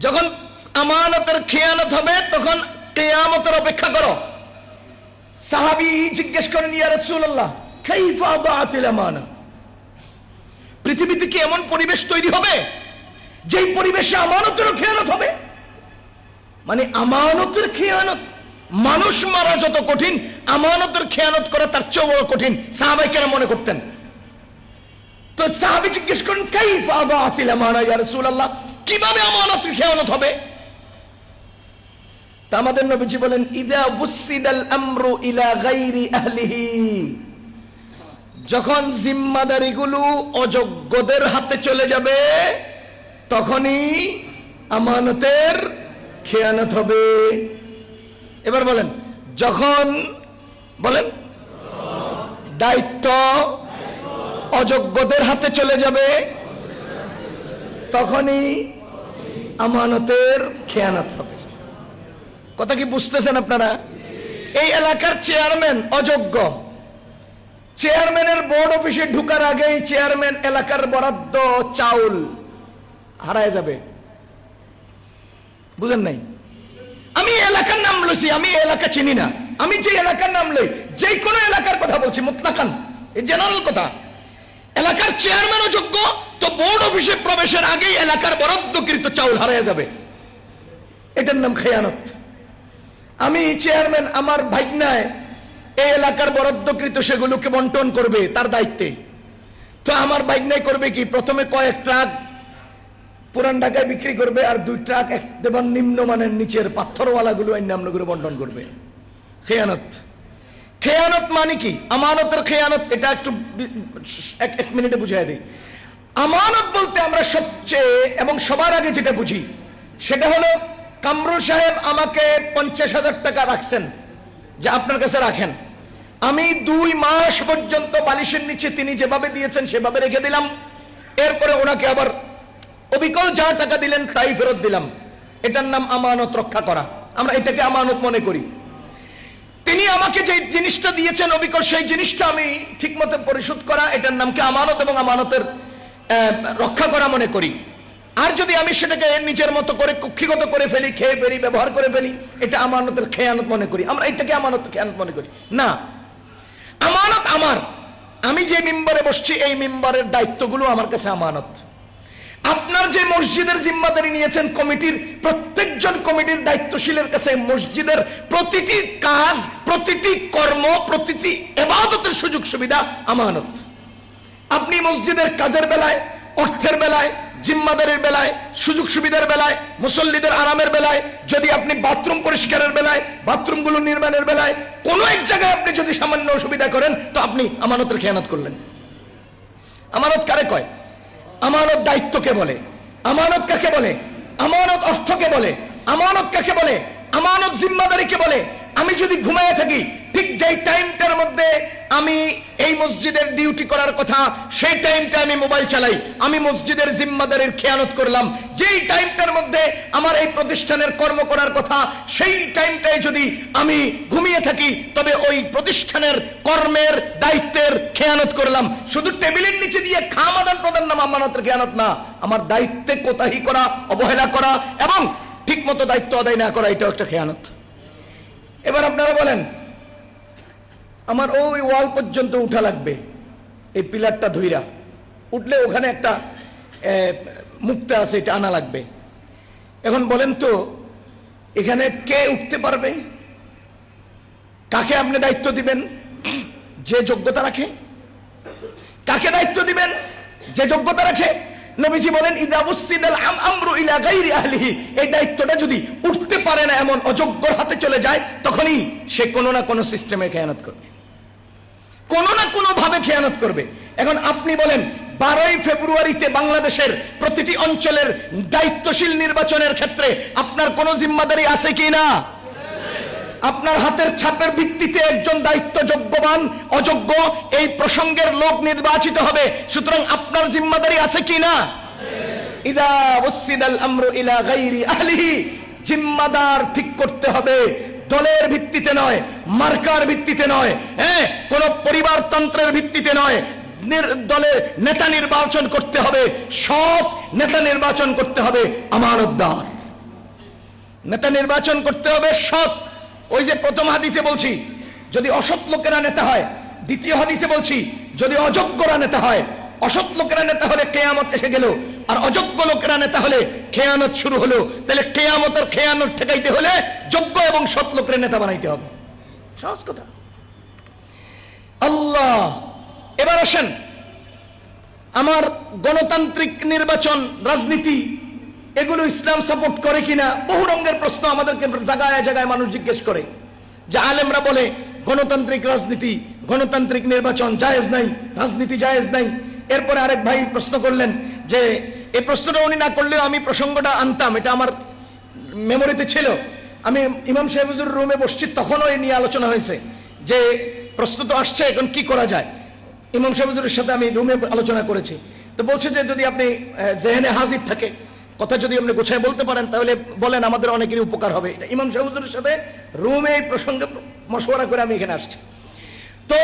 যখন আমানতের খেয়ানত হবে তখন কিয়ামতের অপেক্ষা করো। সাহাবী জিজ্ঞেস করেন, ইয়া রাসূলুল্লাহ কাইফা আদাআতিল আমানা? পৃথিবীতে কি এমন পরিবেশ তৈরি হবে যেই পরিবেশে আমানতেরও খেয়ানত হবে? মানে আমানতের খেয়ানত, মানুষ মারা যত কঠিন, আমানতের খেয়ানত করা তার চেয়ে বড় কঠিন, সাহাবায়ে কেরাম মনে করতেন। তো সাহাবী জিজ্ঞেস করেন, কাইফা আদাআতিল আমানা ইয়া রাসূলুল্লাহ, কিভাবে আমানতের খেয়ানত হবে? তা আমাদের নবীজি বলেন, ইদা বুসিদাল আমরু ইলা গায়রি আহলিহি, যখন জিম্মাদারিগুলো অযোগ্যদের হাতে চলে যাবে, তখনই আমানতের খেয়ানত হবে। এবার বলেন, যখন বলেন দায়িত্ব অযোগ্যদের হাতে চলে যাবে তখনই আমানতের খেয়ানত হবে। কথা কি বুঝতেছেন আপনারা? এই এলাকার চেয়ারম্যান অযোগ্য, চেয়ারম্যানের বোর্ড অফিসে ঢুকার আগেই চেয়ারম্যান এলাকার বরাদ্দ চাউল হারায় যাবে। বুঝেন নাই? আমি এলাকার নাম লইছি, আমি এলাকা চিনি না, আমি যে এলাকার নাম লই, যে কোনো এলাকার কথা বলছি, মুতলাকান এই জেনারেল কথা। এলাকার চেয়ারম্যান অযোগ্য তো বোর্ড অফিসে প্রবেশের আগেই এলাকার বরাদ্দকৃত চাউল হারিয়ে যাবে, এটার নাম খেয়ানত। আমি চেয়ারম্যান, আমার ভাইগনায় এই এলাকার বরাদ্দকৃত সেগুলোকে বন্টন করবে তার দায়িত্বে। তো আমার ভাইগনায় করবে কি, প্রথমে কয়েক ট্রাক পুরান ঢাকায় বিক্রি করবে আর 2 ট্রাক একদম নিম্নমানের নিচের পাথরওয়ালাগুলো অন্য করে বন্টন করবে। খেয়ানত। খেয়ানত মানে কি? আমানতের খেয়ানত, এটা একটু এক মিনিটে বুঝিয়ে দিই। আমানত বলতে আমরা সবচেয়ে এবং সবার আগে যেটা বুঝি সেটা হলো, কামরুল সাহেব আমাকে 50,000 টাকা রাখছেন, যে আপনার কাছে রাখেন, আমি 2 মাস পর্যন্ত বালিশের নিচে তিনি যেভাবে দিয়েছেন সেভাবে রেখে দিলাম। এরপরে ওনাকে আবার অবিকল যা টাকা দিলেন তাই ফেরত দিলাম। এটার নাম আমানত রক্ষা করা। আমরা এটাকে আমানত মনে করি। তিনি আমাকে যে জিনিসটা দিয়েছেন অবিকল, সেই জিনিসটা আমি ঠিকমতো পরিশোধ করা, এটার নাম কি আমানত এবং আমানতের রক্ষা করা মনে করি। আর যদি আমি সেটাকে নিজের মতো করে কুক্ষিগত করে ফেলি, খেয়ে ফেলি, ব্যবহার করে ফেলি, এটা আমানতের খেয়ানত মনে করি। আমরা এটাকে আমানত খেয়ানত মনে করি না। আমানত আমার, আমি যে মিম্বরে বসছি এই মিম্বরের দায়িত্বগুলো আমার কাছে আমানত। আপনার যে মসজিদের জিম্মাদারি নিয়েছেন, কমিটির প্রত্যেকজন কমিটির দায়িত্বশীলের কাছে মসজিদের প্রতিটি কাজ, প্রতিটি কর্ম, প্রতিটি ইবাদতের সুযোগ সুবিধা আমানত। আপনি মসজিদের কাজের বেলায়, অর্থের বেলায়, জিম্মাদারির বেলায়, সুযোগ সুবিধার বেলায়, মুসল্লিদের আরামের বেলায়, যদি আপনি বাথরুম পরিষ্কারের বেলায়, বাথরুমগুলো নির্মাণের বেলায় কোনো এক জায়গায় আপনি যদি সামান্য অসুবিধা করেন, তো আপনি আমানতের খেয়ানত করলেন। আমানত কারে কয়? আমানত দায়িত্বকে বলে। আমানত কাকে বলে? আমানত অর্থকে বলে। আমানত কাকে বলে? আমানত জিম্মাদারিকে বলে। আমি যদি ঘুমায় থাকি, ঠিক যেই টাইমটার মধ্যে আমি এই মসজিদের ডিউটি করার কথা, সেই টাইমটা আমি মোবাইল চালাই, আমি মসজিদের জিম্মাদারির খেয়ানত করলাম। যেই টাইমটার মধ্যে আমার এই প্রতিষ্ঠানের কর্ম করার কথা, সেই টাইমটায় যদি আমি ঘুমিয়ে থাকি, তবে ওই প্রতিষ্ঠানের কর্মের দায়িত্বের খেয়ানত করলাম। শুধু টেবিলের নিচে দিয়ে খাম আদান প্রদান নাম আমানতের খেয়ানত না, আমার দায়িত্বে কোতাহি করা, অবহেলা করা এবং ঠিক মতো দায়িত্ব আদায় না করা, এটাও একটা খেয়ানত। এবার আপনারা বলেন, আমার ওই ওয়াল পর্যন্ত উঠা লাগবে, এই পিলারটা ধইরা উঠলে ওখানে একটা মুক্তা আছে, এটা আনা লাগবে। এখন বলেন তো, এখানে কে উঠতে পারবে? কাকে আপনি দায়িত্ব দিবেন? যে যোগ্যতা রাখে। কাকে দায়িত্ব দিবেন? যে যোগ্যতা রাখে। নবীজি বলেন, ইদা উসিদাল আমরু ইলা গায়রি আহলিহি, এই দায়িত্বটা যদি উঠতে পারে না, এমন অযোগ্যর হাতে চলে যায়, তখনই সে কোনো না কোনো সিস্টেমে খেয়ানত করবে, কোনো না কোনো ভাবে খেয়ানত করবে। এখন আপনি বলেন, 12ই ফেব্রুয়ারিতে বাংলাদেশের প্রতিটি অঞ্চলের দায়িত্বশীল নির্বাচনের ক্ষেত্রে আপনার কোনো জিম্মাদারি আছে কি না? আপনার হাতের ছাপের ভিত্তিতে একজন দায়িত্বযোগ্যবান অযোগ্য এই প্রসঙ্গের লোক নির্বাচিত হবে। সুতরাং আপনার জিম্মাদারি আছে কি না? ইদা ওয়াসিদাল আমরু ইলা গায়রি আহলিহি, জিম্মাদার ঠিক করতে হবে, দলের ভিত্তিতে নয়, মার্কার ভিত্তিতে নয়, কোন পরিবারতন্ত্রের ভিত্তিতে নয়। দলের নেতা নির্বাচন করতে হবে, সৎ নেতা নির্বাচন করতে হবে, আমানতদার নেতা নির্বাচন করতে হবে, সৎ। ওই যে প্রথম হাদিসে বলছি, যদি অসৎ লোকেরা নেতা হয়। দ্বিতীয় হাদিসে বলছি, যদি অযোগ্যরা নেতা হয়। অসৎ লোকেরা নেতা হলে কেয়ামত এসে গেল, আর অযোগ্য লোকেরা নেতা হলে খেয়ানত শুরু হলো। তাহলে কেয়ামতের খেয়ানত ঠেকাইতে হলে যোগ্য এবং সৎ লোকের নেতা বানাইতে হবে। সহজ কথা। আল্লাহ, এবার আসেন, আমার গণতান্ত্রিক নির্বাচন, রাজনীতি, এগুলো ইসলাম সাপোর্ট করে কিনা? বহু রঙের প্রশ্ন আমাদেরকে জায়গায় জায়গায় মানুষ জিজ্ঞেস করে। যে আলেমরা বলে গণতান্ত্রিক রাজনীতি, গণতান্ত্রিক নির্বাচন জায়েজ নাই, রাজনীতি জায়েজ নাই। এরপরে আরেক ভাই প্রশ্ন করলেন যে এই প্রশ্নটা উনি না করলেও আমি প্রসঙ্গটা আনতাম, এটা আমার মেমোরিতে ছিল। আমি ইমাম সাহেব হুজুরের রুমে বসছি, তখনও এই নিয়ে আলোচনা হয়েছে যে প্রশ্ন তো আসছে, এখন কি করা যায়। ইমাম সাহেব হুজুরের সাথে আমি রুমে আলোচনা করেছি, তো বলছে যে যদি আপনি জেহেনে হাজির থাকে, কথা যদি আপনি গোছায় বলতে পারেন তাহলে বলেন, আমাদের অনেকেরই উপকার হবে। ইমাম সাহেব হুজুরের সাথে রুমে এই প্রসঙ্গে মশওয়ারা করে আমি এখানে আসছি। তো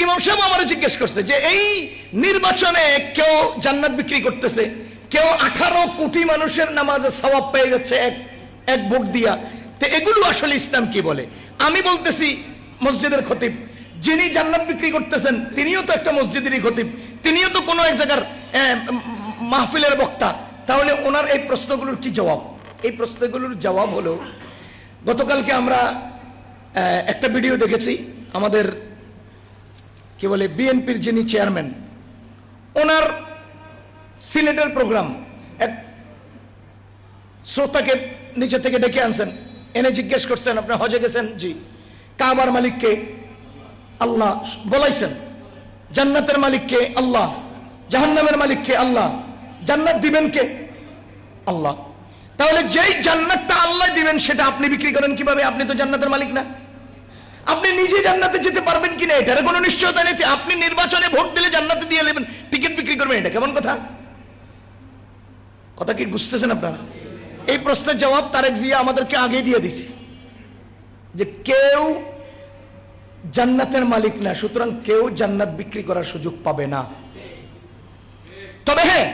ইমাম সাহেব আমার জিজ্ঞেস করছে যে এই নির্বাচনে কেউ জান্নাত বিক্রি করতেছে, কেউ 18 কোটি মানুষের নামাজে সওয়াব পেয়ে যাচ্ছে এক ভোট দিয়া, তো এগুলো আসলে ইসলাম কি বলে? আমি বলতেছি মসজিদের খতিব, যিনি জান্নাত বিক্রি করতেছেন তিনিও তো একটা মসজিদেরই খতিব, তিনিও তো কোনো এক জায়গার মাহফিলের বক্তা। তাহলে ওনার এই প্রশ্নগুলোর কি জবাব? এই প্রশ্নগুলোর জবাব হলো, গতকালকে আমরা একটা ভিডিও দেখেছি, আমাদের কি বলে বিএনপির যিনি চেয়ারম্যান, ওনার সিলেটের প্রোগ্রাম, এক শ্রোতাকে নিচে থেকে ডেকে আনছেন, এনে জিজ্ঞেস করছেন আপনি হজে গেছেন? জি। কাবার মালিককে? আল্লাহ। বলাইছেন জান্নাতের মালিককে? আল্লাহ। জাহান্নামের মালিককে? আল্লাহ। জান্নাত দিবেন কে? আল্লাহ। তাহলে যেই জান্নাতটা আল্লাহ দিবেন সেটা আপনি বিক্রি করেন কিভাবে? আপনি তো জান্নাতের মালিক না। আপনি নিজে জান্নাতে যেতে পারবেন কিনা এটার কোনো নিশ্চয়তা নেই। আপনি নির্বাচনে ভোট দিলে জান্নাতে দিয়ে নেবেন, টিকিট বিক্রি করবেন, এটা কেমন কথা? কথা কি বুঝতেছেন আপনারা? এই প্রশ্নের জবাব তারেক জিয়া আমাদেরকে আগে দিয়ে দিছে যে কেউ জান্নাতের মালিক না, সুতরাং কেউ জান্নাত বিক্রি করার সুযোগ পাবে না। তবে হ্যাঁ,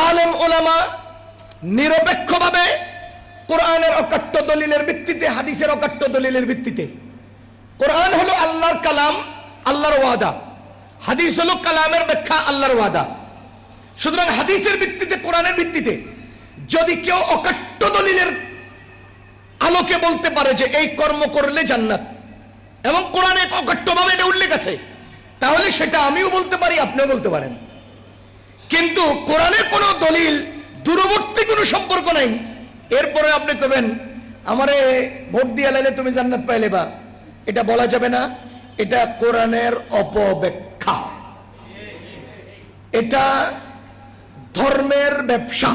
আলেম ওলামা নিরপেক্ষভাবে কোরআনের অকাট্য দলিলের ভিত্তিতে, হাদিসের অকাট্য দলিলের ভিত্তিতে, কোরআন হলো আল্লাহর কালাম, আল্লাহর ওয়াদা, হাদিস হলো কালামের ব্যাখ্যা, আল্লাহর ওয়াদা। সুতরাং হাদিসের ভিত্তিতে, কোরআনের ভিত্তিতে যদি কেউ অকাট্য দলিলের আলোকে বলতে পারে যে এই কর্ম করলে জান্নাত, এবং কোরআনে অকাট্যভাবে এটা উল্লেখ আছে, তাহলে সেটা আমিও বলতে পারি, আপনিও বলতে পারেন। কিন্তু কোরআনের কোনো দলিল দূরবর্তী কোনো সম্পর্ক নাই, এরপরে আপনি কবেন আমারে ভোট দিয়ে লাইলে তুমি জান্নাত পাইলে, বা এটা বলা যাবে না। এটা কোরআনের অপব্যাখ্যা, এটা ধর্মের ব্যবসা।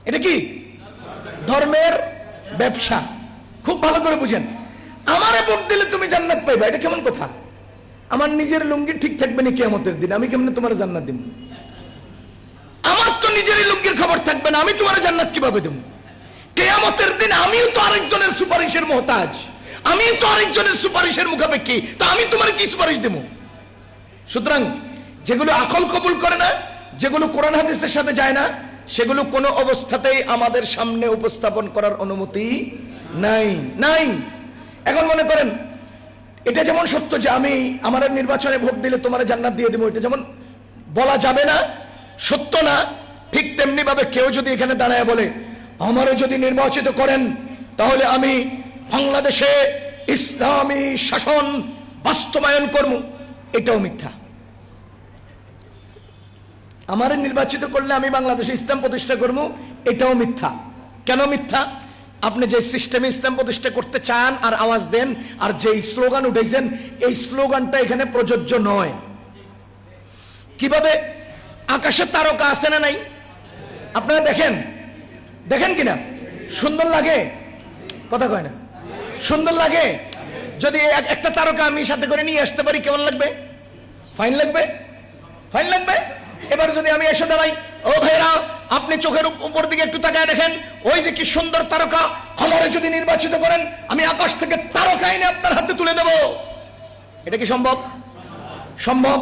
এটা কি? ধর্মের ব্যবসা। খুব ভালো করে বুঝেন। আমারে ভোট দিলে তুমি জান্নাত পাইবা, এটা কেমন কথা? আমার নিজের লুঙ্গি ঠিক থাকবে না কিয়ামতের দিন, আমি কেমনে তোমার জান্নাত দিব? আমার তো নিজেরই লুঙ্গির খবর থাকবে না, আমি তোমার জান্নাত কিভাবে দেব? কিয়ামতের দিন আমিও তো আরেকজনের সুপারিশের মোহতাজ, আমিও তো আরেকজনের সুপারিশের মুখাপেক্ষী, তো আমি তোমার কি সুপারিশ দেব? সুতরাং যেগুলো আকল কবুল করে না, যেগুলো কোরআন হাদিসের সাথে যায় না, সেগুলো কোনো অবস্থাতেই আমাদের সামনে উপস্থাপন করার অনুমতি নাই। নাই। এখন মনে করেন এটা যেমন সত্য যে আমি আমার নির্বাচনে ভোট দিলে তোমার জান্নাত দিয়ে দেবো, এটা যেমন বলা যাবে না, সত্য না, ঠিক তেমনি ভাবে কেউ যদি এখানে দাঁড়ায় বলে আমারে যদি নির্বাচিত করেন তাহলে আমি বাংলাদেশে ইসলামী শাসন বাস্তবায়ন করব, এটাও মিথ্যা। আমারে নির্বাচিত করলে আমি বাংলাদেশে ইসলাম প্রতিষ্ঠা করব, এটাও মিথ্যা। কেন মিথ্যা? আপনি যে সিস্টেমে ইসলাম প্রতিষ্ঠা করতে চান আর আওয়াজ দেন আর যে স্লোগান উঠেছেন, এই স্লোগানটা এখানে প্রযোজ্য নয়। কিভাবে? আকাশে তারকা আছে না নাই? আপনারা দেখেন, দেখেন কিনা? সুন্দর লাগে? কথা কয় না? সুন্দর লাগে? যদি একটা তারকা আমি সাথে করে নিয়ে আসতে পারি কেমন লাগবে? ফাইন লাগবে? ফাইন লাগবে? এবার যদি আমি এসে দাঁড়াই, ও ভাইরা আপনি চোখের উপর দিকে একটু তাকায় দেখেন, ওই যে কি সুন্দর তারকা, আমারে যদি নির্বাচিত করেন আমি আকাশ থেকে তারকা এনে আপনার হাতে তুলে দেব, এটা কি সম্ভব? সম্ভব?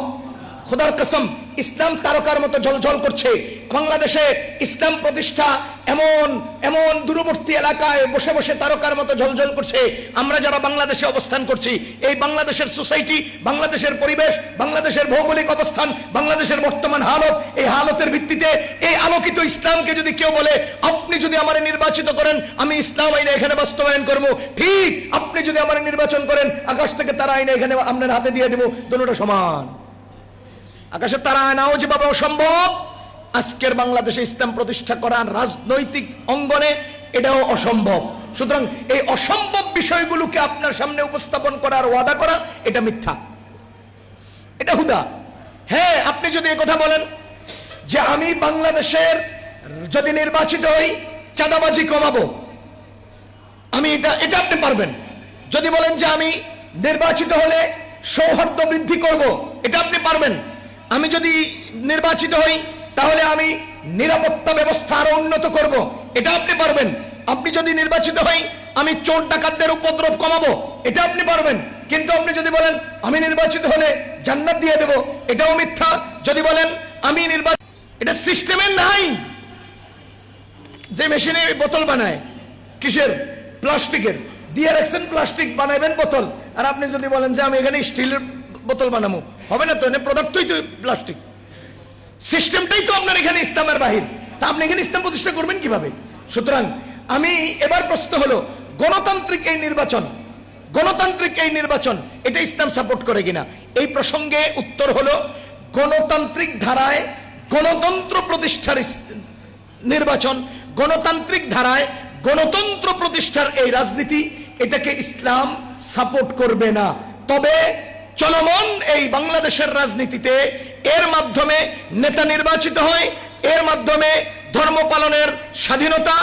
খোদার কসম, ইসলাম তারকার মতো ঝলঝল করছে। বাংলাদেশে ইসলাম প্রতিষ্ঠা এমন এমন দূরবর্তী এলাকায় বসে বসে তারকার মতো ঝলঝল করছে। আমরা যারা বাংলাদেশে অবস্থান করছি, এই বাংলাদেশের সোসাইটি, বাংলাদেশের পরিবেশ, বাংলাদেশের ভৌগোলিক অবস্থান, বাংলাদেশের বর্তমান হালত, এই হালতের ভিত্তিতে এই আলোকিত ইসলামকে যদি কেউ বলে আপনি যদি আমারে নির্বাচিত করেন আমি ইসলাম আইনে এখানে বাস্তবায়ন করবো, ঠিক আপনি যদি আমারে নির্বাচন করেন আকাশ থেকে তারা আইনে এখানে আপনার হাতে দিয়ে দেবো, দুটোটা সমান। আকাশে তারা আনাও যেভাবে অসম্ভব, আজকের বাংলাদেশে ইসলাম প্রতিষ্ঠা করা রাজনৈতিক অঙ্গনে এটাও অসম্ভব। সুতরাং এই অসম্ভব বিষয়গুলোকে আপনার সামনে উপস্থাপন করার ওয়াদা করা, এটা মিথ্যা, এটা হুদা। হ্যাঁ, আপনি যদি এই কথা বলেন যে আমি বাংলাদেশের যদি নির্বাচিত হই চাঁদাবাজি কমাবো, আমি এটা আপনি পারবেন। যদি বলেন যে আমি নির্বাচিত হলে সৌহার্দ্য বৃদ্ধি করব, এটা আপনি পারবেন। আমি যদি নির্বাচিত হই তাহলে আমি নিরাপত্তা ব্যবস্থা আরো উন্নত করব, এটা আপনি পারবেন। আপনি যদি নির্বাচিত হই আমি চোর ডাকাতদের উপদ্রব কমাবো, এটা আপনি পারবেন। কিন্তু আপনি যদি বলেন আমি নির্বাচিত হলে জান্নাত দিয়ে দেব, এটাও মিথ্যা। যদি বলেন আমি নির্বাচিত, এটা সিস্টেমের নাই। যে মেশিনে বোতল বানায়, কিসের? প্লাস্টিকের, দিয়ে রাখছেন প্লাস্টিক, বানাবেন বোতল। আর আপনি যদি বলেন যে আমি এখানে স্টিলের বোতল বানাবো, হবে না তো, এখানে পদার্থই তো প্লাস্টিক। সিস্টেমটাই তো আপনার এখানে ইসলামের বাহির, তা আপনি এখানে ইসলাম প্রতিষ্ঠা করবেন কিভাবে? সুতরাং আমি এবার প্রশ্ন হলো, গণতান্ত্রিক এই নির্বাচন এটা ইসলাম সাপোর্ট করে কিনা? এই প্রসঙ্গে উত্তর হলো, গণতান্ত্রিক ধারায় গণতন্ত্র প্রতিষ্ঠার নির্বাচন, গণতান্ত্রিক ধারায় গণতন্ত্র প্রতিষ্ঠার এই রাজনীতি, এটাকে ইসলাম সাপোর্ট করবে না। তবে চলমান এই বাংলাদেশের রাজনীতিতে এর মাধ্যমে নেতা নির্বাচিত হয়, এর মাধ্যমে ধর্ম পালনের স্বাধীনতা,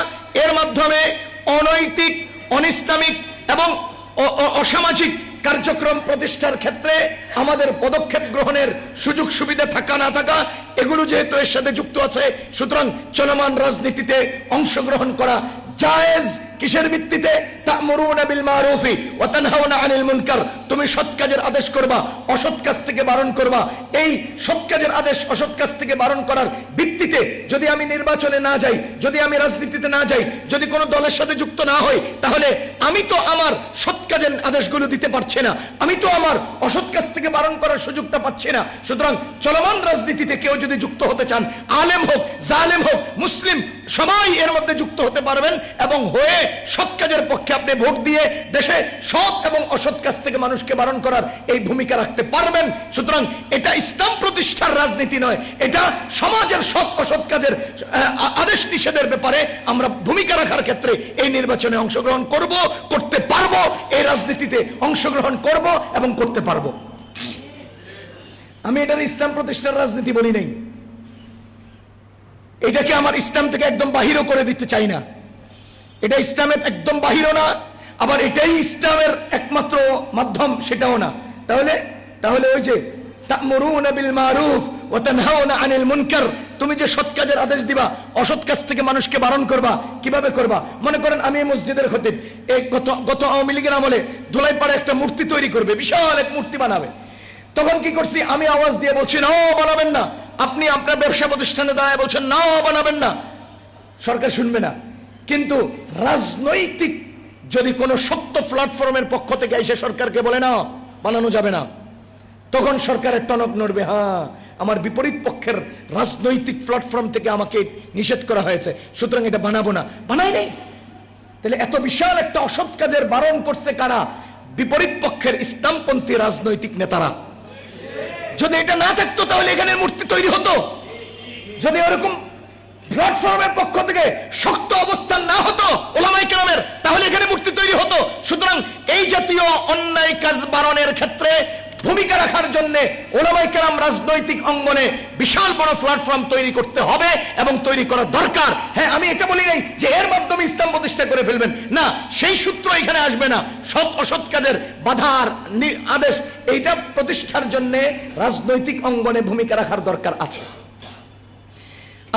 এর মাধ্যমে অনৈতিক, অনিসলামিক এবং অসামাজিক কার্যক্রম প্রতিষ্ঠার ক্ষেত্রে আমাদের পদক্ষেপ গ্রহণের সুযোগ সুবিধা থাকা না থাকা, এগুলো যেহেতু এর সাথে যুক্ত আছে, সুতরাং চলমান রাজনীতিতে অংশগ্রহণ করা জায়েজ। কিসের ভিত্তিতে? তা'মুরুনা বিল মারুফি ওয়া তানহাউনা আনিল মুনকার, তুমি সৎ কাজের আদেশ করবা, অসৎ কাজ থেকে বারণ করবা। এই সৎ কাজের আদেশ, অসৎ কাজ থেকে বারণ করার ভিত্তিতে যদি আমি নির্বাচনে না যাই, যদি আমি রাজনীতিতে না যাই, যদি কোনো দলের সাথে যুক্ত না হই, তাহলে আমি তো আমার সৎ কাজের আদেশগুলো দিতে পারছি না, আমি তো আমার অসৎ কাজ থেকে বারণ করার সুযোগটা পাচ্ছি না। সুতরাং চলমান রাজনীতিতে কেউ যদি যুক্ত হতে চান, আলেম হোক, জালেম হোক, মুসলিম, সবাই এর মধ্যে যুক্ত হতে পারবেন এবং হয়ে সৎ কাজের পক্ষে আপনি ভোট দিয়ে দেশে সৎ এবং অসৎ কাজ থেকে মানুষকে বারণ করার এই ভূমিকা রাখতে পারবেন। সুতরাং এটা ইসলাম প্রতিষ্ঠার রাজনীতি নয়, এটা সমাজের সৎ অসৎ কাজের আদেশ নিষেধের ব্যাপারে আমরা ভূমিকা রাখার ক্ষেত্রে এই নির্বাচনে অংশগ্রহণ করব, করতে পারবো, এই রাজনীতিতে অংশগ্রহণ করব এবং করতে পারবো। আমি এটার ইসলাম প্রতিষ্ঠার রাজনীতি বলি নাই, এটাকে আমার ইসলাম থেকে একদম বাহিরও করে দিতে চাই না। এটা ইসলামের একদম বাহিরও না, আবার এটাই ইসলামের একমাত্র মাধ্যম, সেটাও না। তাহলে ওই যে তা'মুরুনা বিল মারুফ ওয়া তানহাউনা আনিল মুনকার, তুমি যে সৎ কাজের আদেশ দিবা, অসৎ কাজ থেকে মানুষকে বারণ করবা, কিভাবে করবা? মনে করেন আমি মসজিদের খতিব, এই গত আওয়ামী লীগের আমলে ধুলাইপাড়ে একটা মূর্তি তৈরি করবে, বিশাল এক মূর্তি বানাবে। তখন কি করছি? আমি আওয়াজ দিয়ে বলছি না বানাবেন না। আপনি আপনার ব্যবসা প্রতিষ্ঠানে দাঁড়ায় বলছেন না বানাবেন না, সরকার শুনবে না। কিন্তু রাজনৈতিক যদি কোনো শক্ত প্ল্যাটফর্মের পক্ষ থেকে এসে সরকারকে বলে না বানানো যাবে না, তখন সরকারের টনক নড়বে, হ্যাঁ আমার বিপরীত পক্ষের রাজনৈতিক প্ল্যাটফর্ম থেকে আমাকে নিষেধ করা হয়েছে, সুতরাং এটা বানাবো না। বানাই নাই। তাহলে এত বিশাল একটা অসৎ কাজের বারণ করছে কারা? বিপরীত পক্ষের ইসলামপন্থী রাজনৈতিক নেতারা। যদি এটা না থাকতো তাহলে এখানে মূর্তি তৈরি হতো। যদি ওরকম প্ল্যাটফর্মের পক্ষ থেকে শক্ত অবস্থান না হতো ওলামায়ে কেরামের, তাহলে এখানে মূর্তি তৈরি হতো। সুতরাং এই জাতীয় অন্যায় কাজ বারণের ক্ষেত্রে ভূমিকা রাখার জন্য ওলামায়ে কেরাম রাজনৈতিক অঙ্গনে বিশাল বড় প্ল্যাটফর্ম তৈরি করতে হবে এবং তৈরি করা দরকার। হ্যাঁ, আমি এটা বলি নাই যে এর মাধ্যমে ইসলাম প্রতিষ্ঠা করে ফেলবেন, না, সেই সূত্র এখানে আসবে না। সৎ অসৎ কাজের বাধার আদেশ এইটা প্রতিষ্ঠার জন্য রাজনৈতিক অঙ্গনে ভূমিকা রাখার দরকার আছে।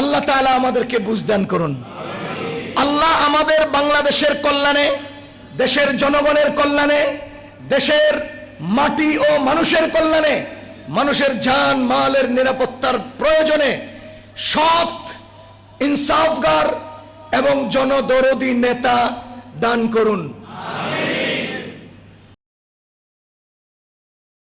আল্লাহ তাআলা আমাদেরকে বুঝ দান করুন। আল্লাহ আমাদের বাংলাদেশের কল্যাণে, দেশের জনগণের কল্যাণে, দেশের মাটি ও মানুষের কল্যাণে, মানুষের জান মালের নিরাপত্তার প্রয়োজনে সৎ, ইনসাফগার এবং জনদরদী নেতা দান করুন।